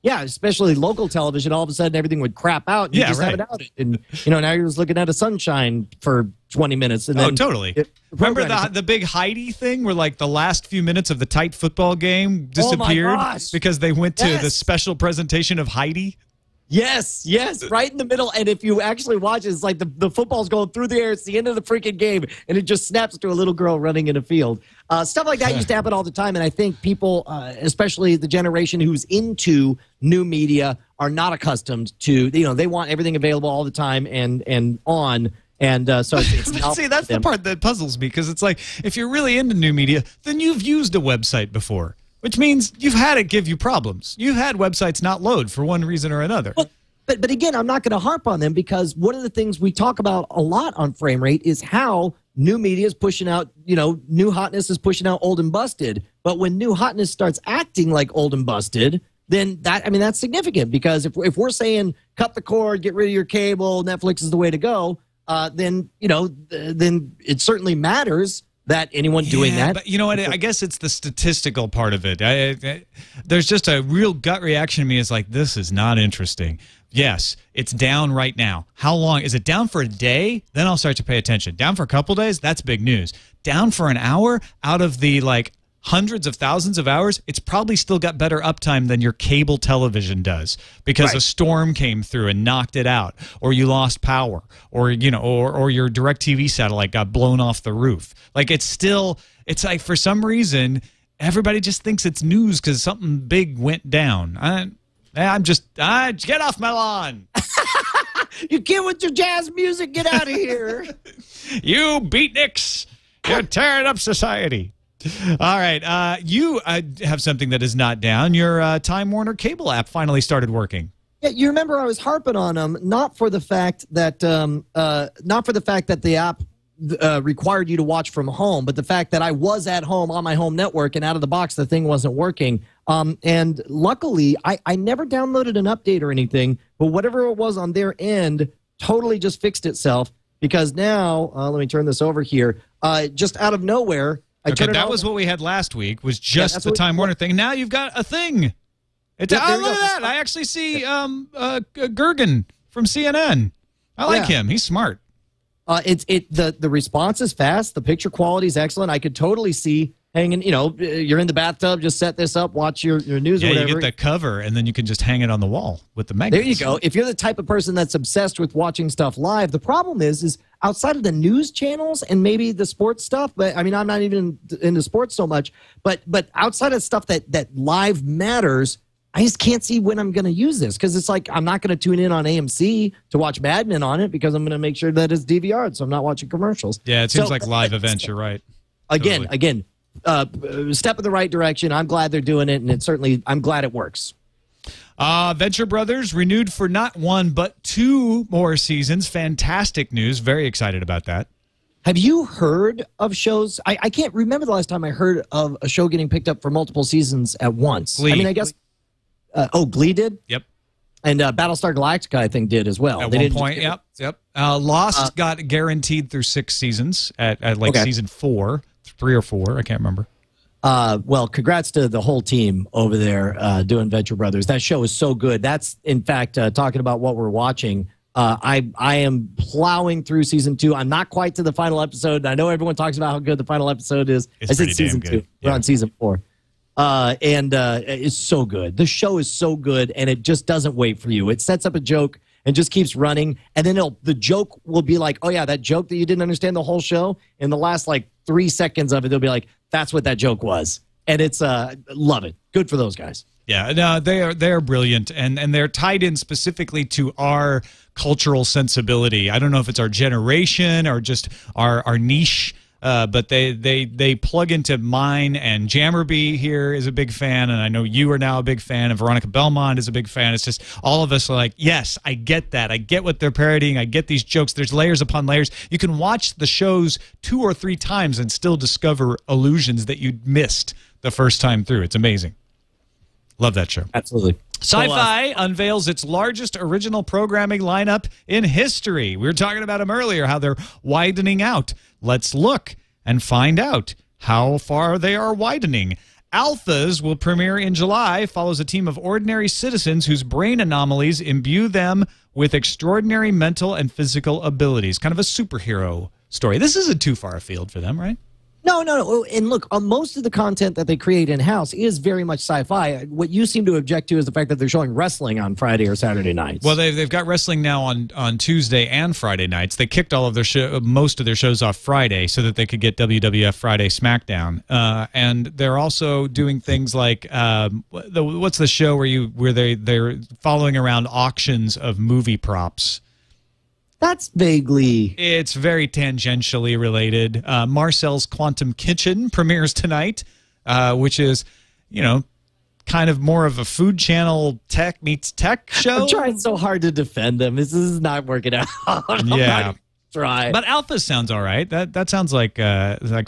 Yeah, especially local television. All of a sudden, everything would crap out. And you just have it out. And, now you're just looking at a sunshine for 20 minutes. And then totally. Remember the big Heidi thing where, like, the last few minutes of the tight football game disappeared because they went to the special presentation of Heidi? Yes, right in the middle. And if you actually watch it, it's like the football's going through the air. It's the end of the freaking game, and it just snaps to a little girl running in a field. Stuff like that used to happen all the time, and I think people, especially the generation who's into new media, are not accustomed to, they want everything available all the time and on. And so it's see, that's the part that puzzles me, because it's like, if you're really into new media, then you've used a website before. Which means you've had it give you problems. You've had websites not load for one reason or another. Well, but again, I'm not going to harp on them, because one of the things we talk about a lot on Frame Rate is how new media is pushing out, new hotness is pushing out old and busted. But when new hotness starts acting like old and busted, then that's significant, because if we're saying cut the cord, get rid of your cable, Netflix is the way to go, then it certainly matters that anyone doing that. But you know what? I guess it's the statistical part of it. There's just a real gut reaction to me. It's like, this is not interesting. Yes, it's down right now. How long? Is it down for a day? Then I'll start to pay attention. Down for a couple days? That's big news. Down for an hour out of the hundreds of thousands of hours, it's probably still got better uptime than your cable television does, because a storm came through and knocked it out, or you lost power, or or your DirecTV satellite got blown off the roof. Like, it's like, for some reason everybody just thinks it's news because something big went down. Get off my lawn. You kid with your jazz music, get out of here. You beatniks, you're tearing up society. All right. You have something that is not down. Your Time Warner cable app finally started working. Yeah, you remember I was harping on them, not for the fact that the app required you to watch from home, but the fact that I was at home on my home network, and out of the box the thing wasn't working. And luckily, I never downloaded an update or anything, but whatever it was on their end totally just fixed itself, because now, let me turn this over here, just out of nowhere, that was what we had last week, was just the Time Warner thing. Now you've got a thing. Look at that. I actually see Gergen from CNN. I like him. He's smart. The response is fast. The picture quality is excellent. I could totally see hanging, you're in the bathtub, just set this up, watch your news or whatever. You get the cover, and then you can just hang it on the wall with the magnets. There you go. If you're the type of person that's obsessed with watching stuff live, the problem is outside of the news channels and maybe the sports stuff, but I'm not even into sports so much, but outside of stuff that live matters, I just can't see when I'm going to use this, because it's like, I'm not going to tune in on AMC to watch Mad Men on it, because I'm going to make sure that it's DVR'd, so I'm not watching commercials. Yeah, it seems like live events. You're right. Again, step in the right direction. I'm glad they're doing it, and I'm glad it works. Venture Brothers renewed for not one but 2 more seasons. Fantastic news. Very excited about that. Have you heard of shows? I can't remember the last time I heard of a show getting picked up for multiple seasons at once. Glee. I guess. Glee did? Yep. And Battlestar Galactica, I think, did as well. At one point, yep. Lost got guaranteed through 6 seasons at season 4. 3 or 4, I can't remember. Well, congrats to the whole team over there doing Venture Brothers. That show is so good. That's, in fact, talking about what we're watching. I am plowing through season 2. I'm not quite to the final episode. I know everyone talks about how good the final episode is. I said season 2. We're on season 4. It's so good. The show is so good, and it just doesn't wait for you. It sets up a joke and just keeps running, and then the joke will be like, oh yeah, that joke that you didn't understand the whole show, in the last 3 seconds of it, they'll be like, that's what that joke was. And it's love it. Good for those guys. Yeah, no, they are brilliant, and they're tied in specifically to our cultural sensibility. I don't know if it's our generation or just our niche, but they plug into mine. And Jammerby here is a big fan, and I know you are now a big fan, and Veronica Belmont is a big fan. It's just all of us are like, yes, I get that. I get what they're parodying. I get these jokes. There's layers upon layers. You can watch the shows 2 or 3 times and still discover allusions that you missed the first time through. It's amazing. Love that show. Absolutely. Sci-Fi unveils its largest original programming lineup in history. We were talking about them earlier, how they're widening out. Let's look and find out how far they are widening. Alphas will premiere in July, follows a team of ordinary citizens whose brain anomalies imbue them with extraordinary mental and physical abilities. Kind of a superhero story. This isn't too far afield for them, right? No. And look, most of the content that they create in-house is very much sci-fi. What you seem to object to is the fact that they're showing wrestling on Friday or Saturday nights. Well, they've got wrestling now on Tuesday and Friday nights. They kicked all of their most of their shows off Friday so that they could get WWF Friday SmackDown. And they're also doing things like what's the show where they're following around auctions of movie props. That's vaguely... It's very tangentially related. Marcel's Quantum Kitchen premieres tonight, which is, kind of more of a Food Channel tech meets tech show. I'm trying so hard to defend them. This is not working out. Yeah. Try. But Alpha sounds all right. That sounds like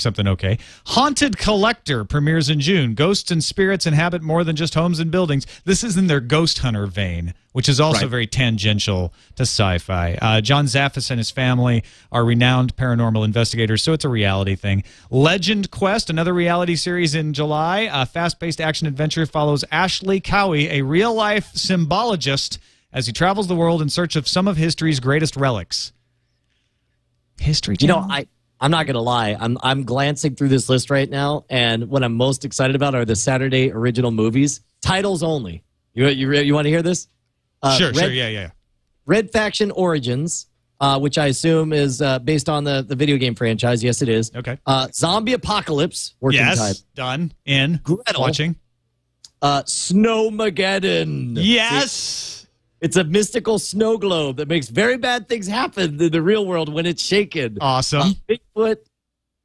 something okay. Haunted Collector premieres in June. Ghosts and spirits inhabit more than just homes and buildings. This is in their Ghost Hunter vein, which is also very tangential to sci-fi. John Zaffis and his family are renowned paranormal investigators, so it's a reality thing. Legend Quest, another reality series in July. A fast-paced action-adventure follows Ashley Cowie, a real-life symbologist, as he travels the world in search of some of history's greatest relics. History Channel? I'm not gonna lie. I'm glancing through this list right now, and what I'm most excited about are the Saturday original movies. Titles only. You want to hear this? Sure. Yeah. Red Faction Origins, which I assume is based on the video game franchise. Yes, it is. Okay. Zombie Apocalypse. Working type. Done. In. Gretel. Watching. Snowmageddon. Yes. It's a mystical snow globe that makes very bad things happen in the real world when it's shaken. Awesome. Bigfoot,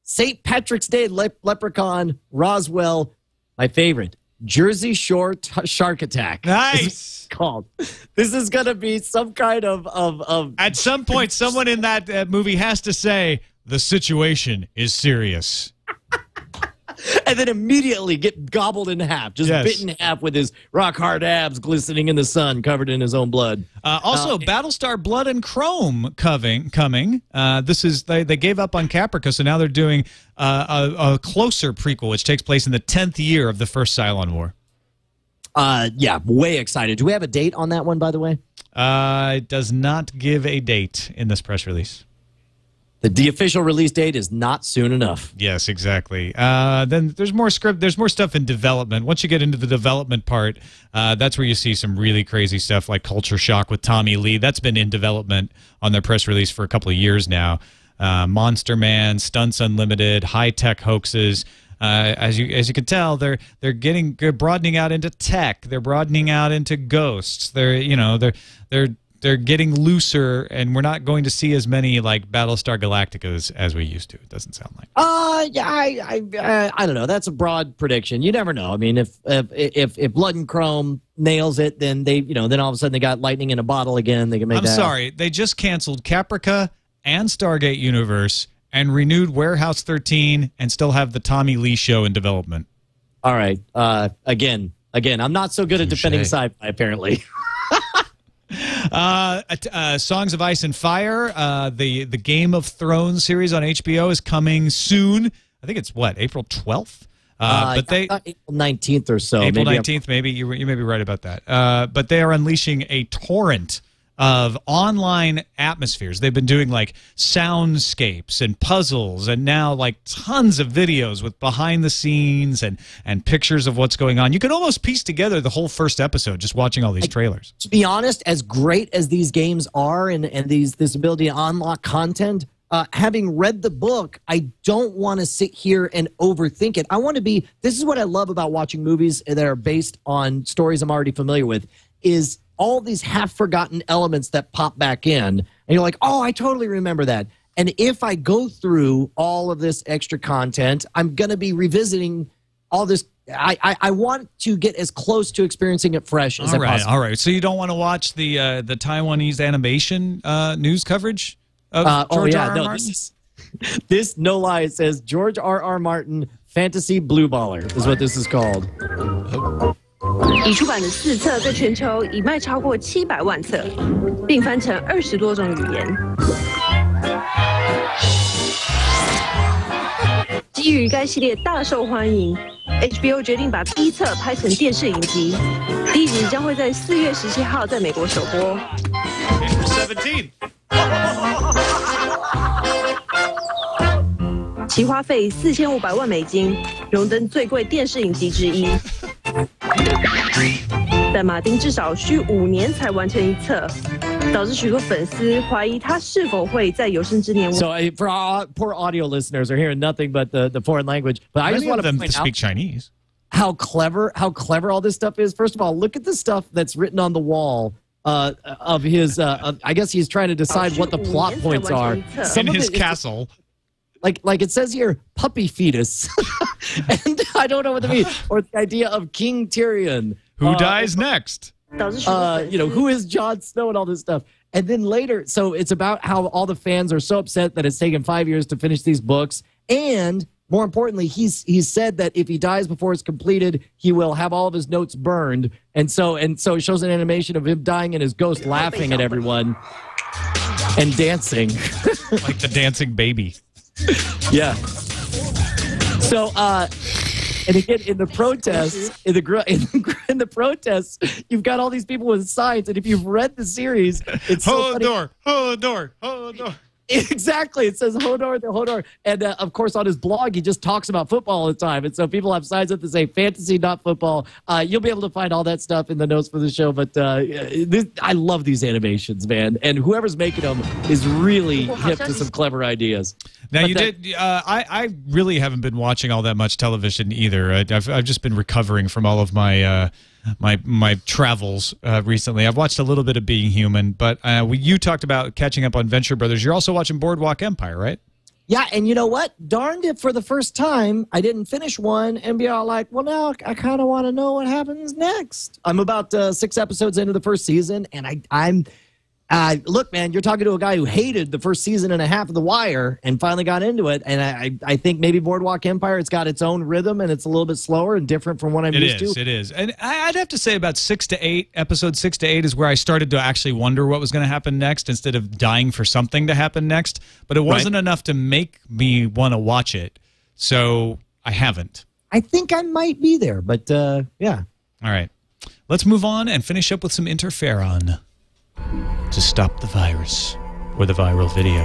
St. Patrick's Day Leprechaun, Roswell, my favorite, Jersey Shore Shark Attack. Nice. Called. This is going to be some kind of... At some point, someone in that movie has to say, the situation is serious. And then immediately get gobbled in half, just bit in half with his rock-hard abs glistening in the sun, covered in his own blood. Also, Battlestar Blood and Chrome coming. This is they gave up on Caprica, so now they're doing a closer prequel, which takes place in the 10th year of the first Cylon War. Yeah, way excited. Do we have a date on that one, by the way? It does not give a date in this press release. The official release date is not soon enough. Yes, exactly. Then there's more script. There's more stuff in development. Once you get into the development part, that's where you see some really crazy stuff like Culture Shock with Tommy Lee. That's been in development on their press release for a couple of years now. Monster Man, Stunts Unlimited, High Tech Hoaxes. As you can tell, they're broadening out into tech. They're broadening out into ghosts. They're getting looser, and we're not going to see as many like Battlestar Galacticas as we used to. It doesn't sound like. Yeah, I don't know. That's a broad prediction. You never know. I mean, if Blood and Chrome nails it, then then all of a sudden they got lightning in a bottle again. They can make. I'm sorry, they just canceled Caprica and Stargate Universe and renewed Warehouse 13, and still have the Tommy Lee show in development. All right. Again, I'm not so good at defending sci-fi, apparently. Songs of Ice and Fire, the Game of Thrones series on HBO is coming soon. I think it's April 12th. But April 19th or so. April 19th, maybe you may be right about that. But they are unleashing a torrent of online atmospheres. They've been doing like soundscapes and puzzles, and now like tons of videos with behind the scenes and pictures of what's going on. You can almost piece together the whole first episode just watching all these trailers. To be honest, as great as these games are and this ability to unlock content, having read the book, I don't want to sit here and overthink it. I want to be, this is what I love about watching movies that are based on stories I'm already familiar with, is all these half-forgotten elements that pop back in. And you're like, oh, I totally remember that. And if I go through all of this extra content, I'm going to be revisiting all this. I want to get as close to experiencing it fresh as I possibly. All right. So you don't want to watch the Taiwanese animation news coverage of George R. R. Martin? This, no lie, it says George R. R. Martin Fantasy Blue Baller is what this is called. 已出版的4册在全球已卖超过700万册，并翻成20多种语言。基于该系列大受欢迎 ，HBO 决定把第1册拍成电视影集，第1集将会在4月17号在美国首播。其花费4500万美金，荣登最贵电视影集之一。但马丁至少需5年才完成1册，导致许多粉丝怀疑他是否会在有生之年。So for our poor audio listeners are hearing nothing but the foreign language. But I just want to point out speak Chinese. How clever all this stuff is. First of all, look at the stuff that's written on the wall of his. I guess he's trying to decide what the plot points are. In his castle. Like it says here, puppy fetus, and I don't know what that means, or the idea of King Tyrion. Who dies next? Who is Jon Snow and all this stuff. And then later, so it's about how all the fans are so upset that it's taken 5 years to finish these books. And more importantly, he's said that if he dies before it's completed, he will have all of his notes burned. And so it shows an animation of him dying and his ghost laughing at everyone and dancing. Like the dancing baby. Yeah. So, and again, in the protests, in the protests, you've got all these people with signs, and if you've read the series, it's Hodor. Exactly. It says Hodor. And of course, on his blog, he just talks about football all the time. And so people have signs that say fantasy, not football. You'll be able to find all that stuff in the notes for the show. But I love these animations, man. And whoever's making them is really hip to some clever ideas. Now, I really haven't been watching all that much television either. I've just been recovering from all of my my travels recently. I've watched a little bit of Being Human, but you talked about catching up on Venture Brothers. You're also watching Boardwalk Empire, right? Yeah, and you know what? Darned if for the first time I didn't finish one and be all like, well, now I kind of want to know what happens next. I'm about 6 episodes into the first season, and I'm look, man, you're talking to a guy who hated the first season and a half of The Wire and finally got into it. And I think maybe Boardwalk Empire, it's got its own rhythm and it's a little bit slower and different from what I'm used to. It is. And I'd have to say about 6 to 8, episode 6 to 8 is where I started to actually wonder what was going to happen next instead of dying for something to happen next. But it wasn't enough to make me want to watch it. So I haven't. I think I might be there, but yeah. All right. Let's move on and finish up with some interferon to stop the virus or the viral video.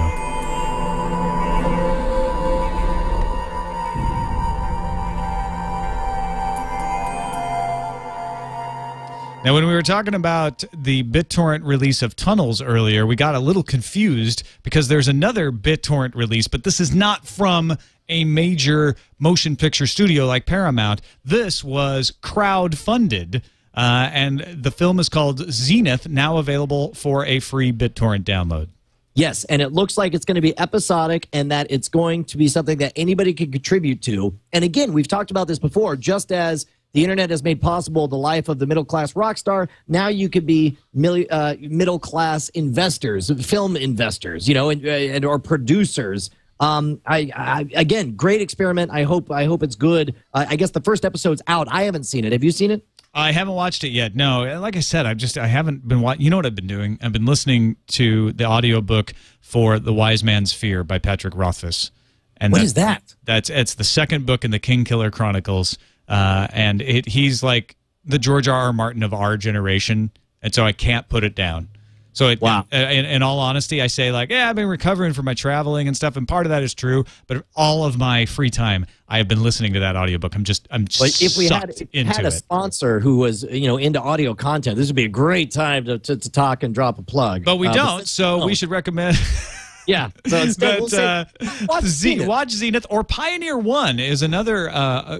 Now, when we were talking about the BitTorrent release of Tunnels earlier, we got a little confused because there's another BitTorrent release, but this is not from a major motion picture studio like Paramount. This was crowd-funded. And the film is called Zenith, now available for a free BitTorrent download. Yes, and it looks like it's going to be episodic and that it's going to be something that anybody can contribute to. And again, we've talked about this before, just as the internet has made possible the life of the middle-class rock star, now you could be middle-class investors, film investors, and or producers. Again, great experiment. I hope it's good. I guess the first episode's out. I haven't seen it. Have you seen it? I haven't watched it yet. No, like I said, I haven't been watching. You know what I've been doing? I've been listening to the audiobook for The Wise Man's Fear by Patrick Rothfuss. And what is that? It's the second book in the King Killer Chronicles, and he's like the George R. R. Martin of our generation, and so I can't put it down. So wow. In all honesty, I say like, yeah, I've been recovering from my traveling and stuff, and part of that is true. But all of my free time, I have been listening to that audiobook. I'm if we had a sponsor who was into audio content, this would be a great time to talk and drop a plug. But we don't, so we should recommend. Yeah. So it's But, we'll watch Zenith or Pioneer One is another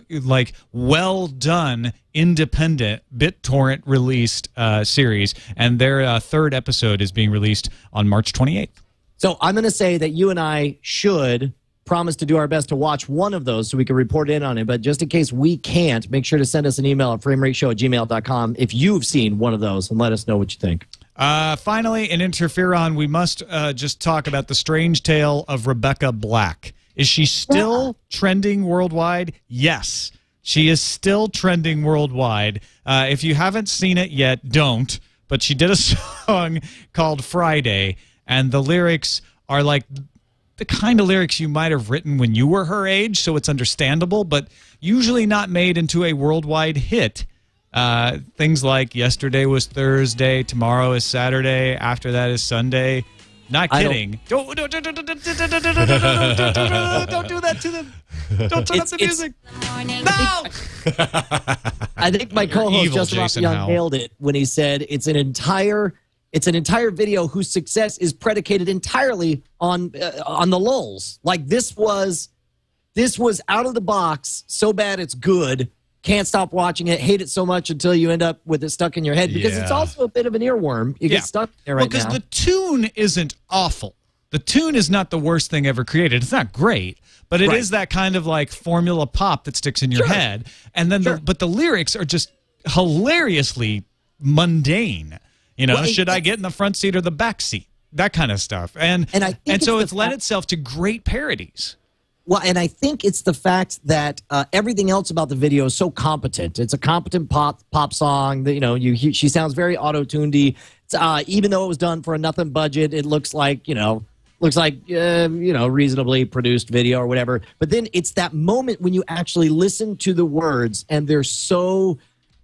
like well done independent BitTorrent released series, and their third episode is being released on March 28th. So I'm going to say that you and I should promise to do our best to watch one of those so we can report in on it. But just in case we can't, make sure to send us an email at framerateshow@gmail.com if you've seen one of those, and let us know what you think. Finally, in Interferon, we must just talk about the strange tale of Rebecca Black. Is she still trending worldwide? Yes, she is still trending worldwide. If you haven't seen it yet, don't. But she did a song called Friday, and the lyrics are like the kind of lyrics you might have written when you were her age, so it's understandable, but usually not made into a worldwide hit. Things like yesterday was Thursday, tomorrow is Saturday, after that is Sunday. Not kidding. Don't do that to them. Don't turn up the music. No! I think my co-host Justin Young nailed it when he said it's an entire video whose success is predicated entirely on the lulls. Like this was out of the box, so bad it's good. Can't stop watching it, hate it so much until you end up with it stuck in your head, because it's also a bit of an earworm. You get stuck there right now. Because the tune isn't awful. The tune is not the worst thing ever created. It's not great, but it is that kind of like formula pop that sticks in your head. And then, but the lyrics are just hilariously mundane. You know, should I get in the front seat or the back seat? That kind of stuff. And so it's lent itself to great parodies. Well, and I think it's the fact that everything else about the video is so competent. It's a competent pop song. That, she sounds very auto-tunedy. Even though it was done for a nothing budget, it looks like reasonably produced video or whatever. But then it's that moment when you actually listen to the words, and they're so.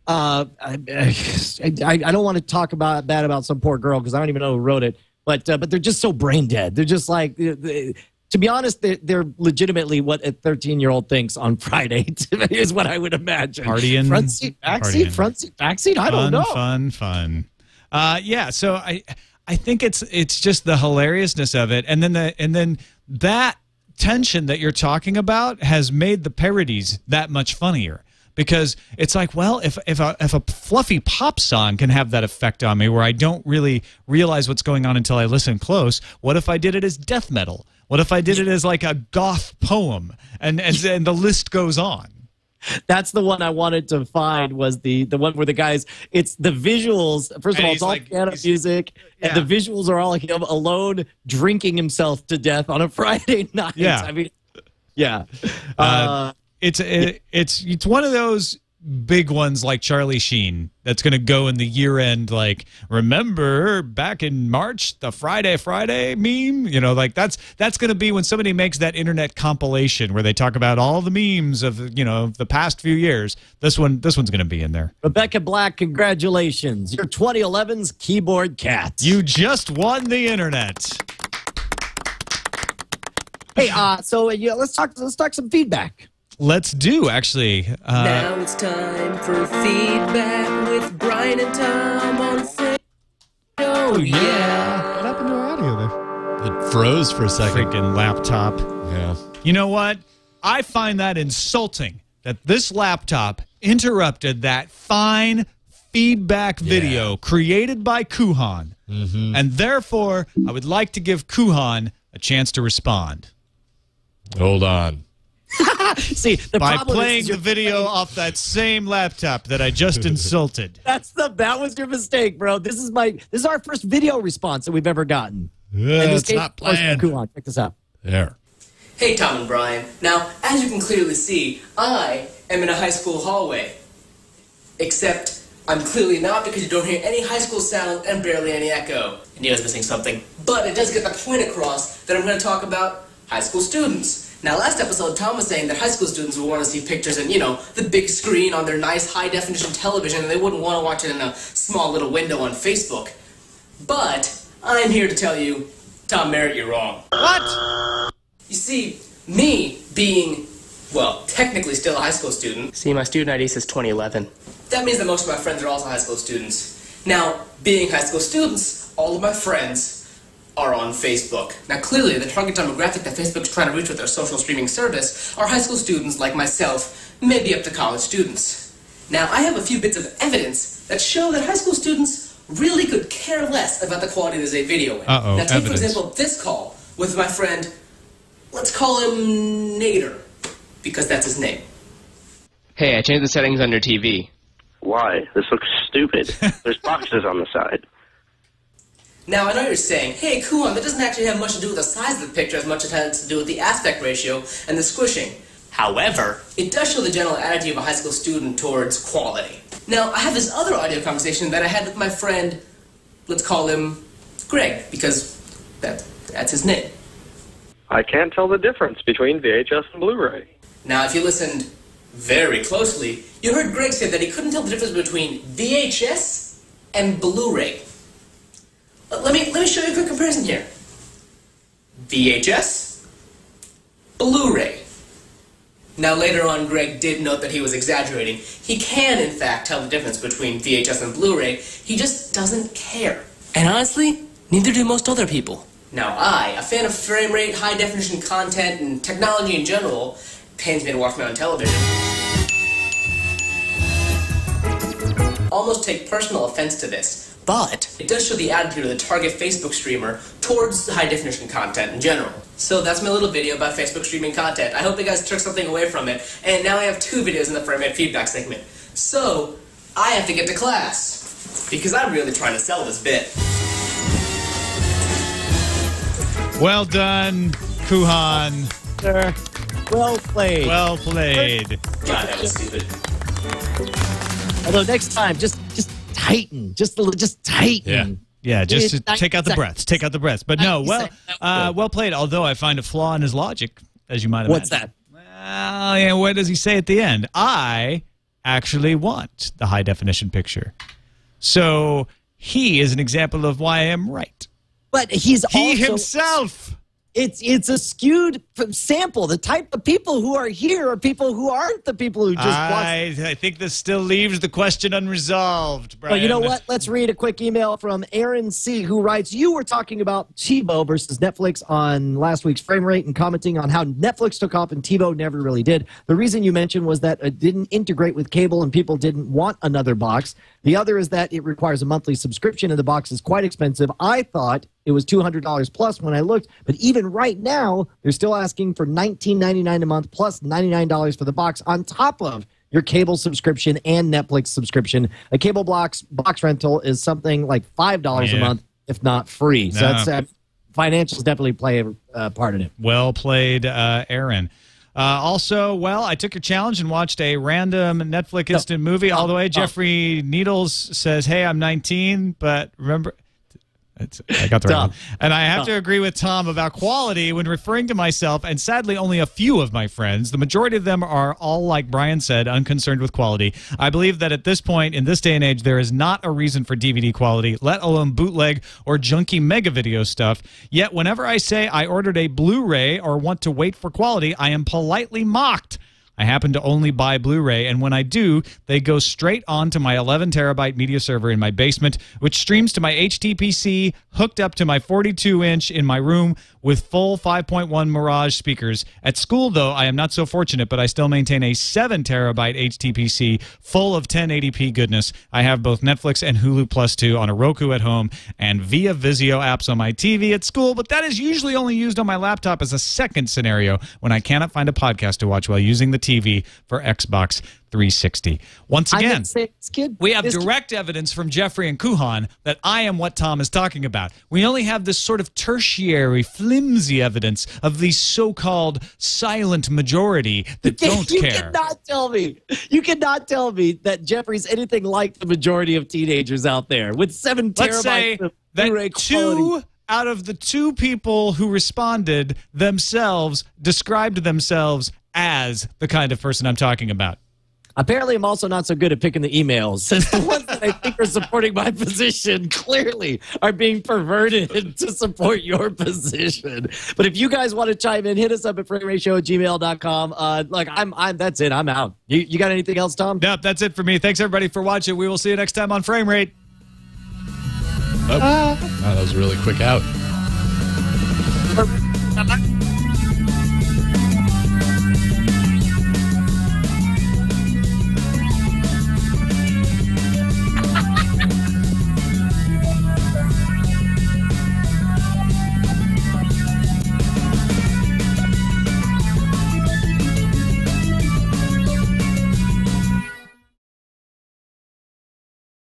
I don't want to talk bad about some poor girl because I don't even know who wrote it. But they're just so brain dead. They're just like. To be honest, they're legitimately what a 13-year-old thinks on Friday is what I would imagine. Partying. Front seat, back seat, front seat, back seat. I don't know. Fun. So I think it's just the hilariousness of it, and then that tension that you're talking about has made the parodies that much funnier. Because it's like, well, if a fluffy pop song can have that effect on me where I don't really realize what's going on until I listen close, what if I did it as death metal? What if I did it as like a goth poem? And the list goes on. That's the one I wanted to find, was the one where the guys, it's the visuals. First of all, it's all piano music, and the visuals are all him alone drinking himself to death on a Friday night. Yeah. I mean, yeah. It's one of those big ones like Charlie Sheen that's going to go in the year-end, like, remember back in March, the Friday meme? You know, like that's going to be when somebody makes that internet compilation where they talk about all the memes of, the past few years. This one's going to be in there. Rebecca Black, congratulations. You're 2011's Keyboard Cat. You just won the internet. Hey, let's talk some feedback. Let's do, actually. Now it's time for feedback with Brian and Tom on Frame. Oh, yeah. What happened to our audio there? It froze for a second. Freaking laptop. Yeah. You know what? I find that insulting that this laptop interrupted that fine feedback video created by Kuhan. Mm-hmm. And therefore, I would like to give Kuhan a chance to respond. Hold on. See, by playing the video off that same laptop that I just insulted. That was your mistake, bro. This is our first video response that we've ever gotten. Yeah, it's not planned. Check this out. There. Hey, Tom and Brian. Now, as you can clearly see, I am in a high school hallway. Except I'm clearly not, because you don't hear any high school sound and barely any echo. And you guys missing something. But it does get the point across that I'm going to talk about high school students. Now, last episode, Tom was saying that high school students would want to see pictures in, the big screen on their nice high-definition television, and they wouldn't want to watch it in a small little window on Facebook. But I'm here to tell you, Tom Merritt, you're wrong. What? You see, me being, well, technically still a high school student. See, my student ID says 2011. That means that most of my friends are also high school students. Now, being high school students, all of my friends are on Facebook. Now, clearly, the target demographic that Facebook's trying to reach with their social streaming service are high school students like myself, maybe up to college students. Now, I have a few bits of evidence that show that high school students really could care less about the quality of this video. Uh-oh, now, take, evidence. for example, this call with my friend, let's call him Nader, because that's his name. Hey, I changed the settings on your TV. Why? This looks stupid. There's boxes on the side. Now, I know you're saying, hey, Kuan, that doesn't actually have much to do with the size of the picture as much as it has to do with the aspect ratio and the squishing. However, it does show the general attitude of a high school student towards quality. Now, I have this other audio conversation that I had with my friend, let's call him Greg, because that's his name. I can't tell the difference between VHS and Blu-ray. Now, if you listened very closely, you heard Greg say that he couldn't tell the difference between VHS and Blu-ray. Let me show you a quick comparison here. VHS, Blu-ray. Now, later on, Greg did note that he was exaggerating. He can, in fact, tell the difference between VHS and Blu-ray. He just doesn't care. And honestly, neither do most other people. Now, I, a fan of frame rate, high-definition content, and technology in general, pains me to watch my own television, almost take personal offense to this. But it does show the attitude of the target Facebook streamer towards high-definition content in general. So that's my little video about Facebook streaming content. I hope you guys took something away from it. And now I have 2 videos in the frame rate feedback segment. So I have to get to class, because I'm really trying to sell this bit. Well done, Kuhan. Sir, well played. Well played. God, that was stupid. Although next time, just tighten. Just tighten. Yeah, just to take out the breaths. Take out the breaths. But no, well played, although I find a flaw in his logic, as you might imagine. What's that? Well, yeah, what does he say at the end? I actually want the high-definition picture. So he is an example of why I am right. But he's he also himself. It's a skewed sample. The type of people who are here are people who aren't the people who just watch. I think this still leaves the question unresolved, Brian. Well, you know what? Let's read a quick email from Aaron C., who writes, you were talking about TiVo versus Netflix on last week's Frame Rate and commenting on how Netflix took off and TiVo never really did. The reason you mentioned was that it didn't integrate with cable and people didn't want another box. The other is that it requires a monthly subscription and the box is quite expensive. I thought it was $200 plus when I looked, but even right now, they're still asking for $19.99 a month plus $99 for the box on top of your cable subscription and Netflix subscription. A cable box rental is something like $5 a month, if not free. So that's financials definitely play a part in it. Well played, Aaron. Also, I took your challenge and watched a random Netflix instant movie all the way. Jeffrey Needles says, hey, I'm 19, but remember... I got the right one. And I have to agree with Tom about quality when referring to myself, and sadly only a few of my friends. The majority of them are all, like Brian said, unconcerned with quality. I believe that at this point, in this day and age, there is not a reason for DVD quality, let alone bootleg or junky mega video stuff. Yet whenever I say I ordered a Blu-ray or want to wait for quality, I am politely mocked. I happen to only buy Blu-ray, and when I do, they go straight onto my 11-terabyte media server in my basement, which streams to my HTPC hooked up to my 42-inch in my room with full 5.1 Mirage speakers. At school, though, I am not so fortunate, but I still maintain a 7-terabyte HTPC full of 1080p goodness. I have both Netflix and Hulu Plus 2 on a Roku at home and via Vizio apps on my TV at school, but that is usually only used on my laptop as a second scenario when I cannot find a podcast to watch while using the TV for Xbox 360. Once again, we have direct evidence from Jeffrey and Kuhan that I am what Tom is talking about. We only have this sort of tertiary, flimsy evidence of the so-called silent majority that don't care. You cannot tell me that Jeffrey's anything like the majority of teenagers out there with 7 Let's say terabytes of that Blu-ray quality. Out of the 2 people who responded themselves described themselves as the kind of person I'm talking about. Apparently, I'm also not so good at picking the emails, since the ones that I think are supporting my position clearly are being perverted to support your position. But if you guys want to chime in, hit us up at framerateshow@gmail.com. That's it. I'm out. You got anything else, Tom? Nope, that's it for me. Thanks, everybody, for watching. We will see you next time on Frame Rate. Oh, that was a really quick out. Bye-bye.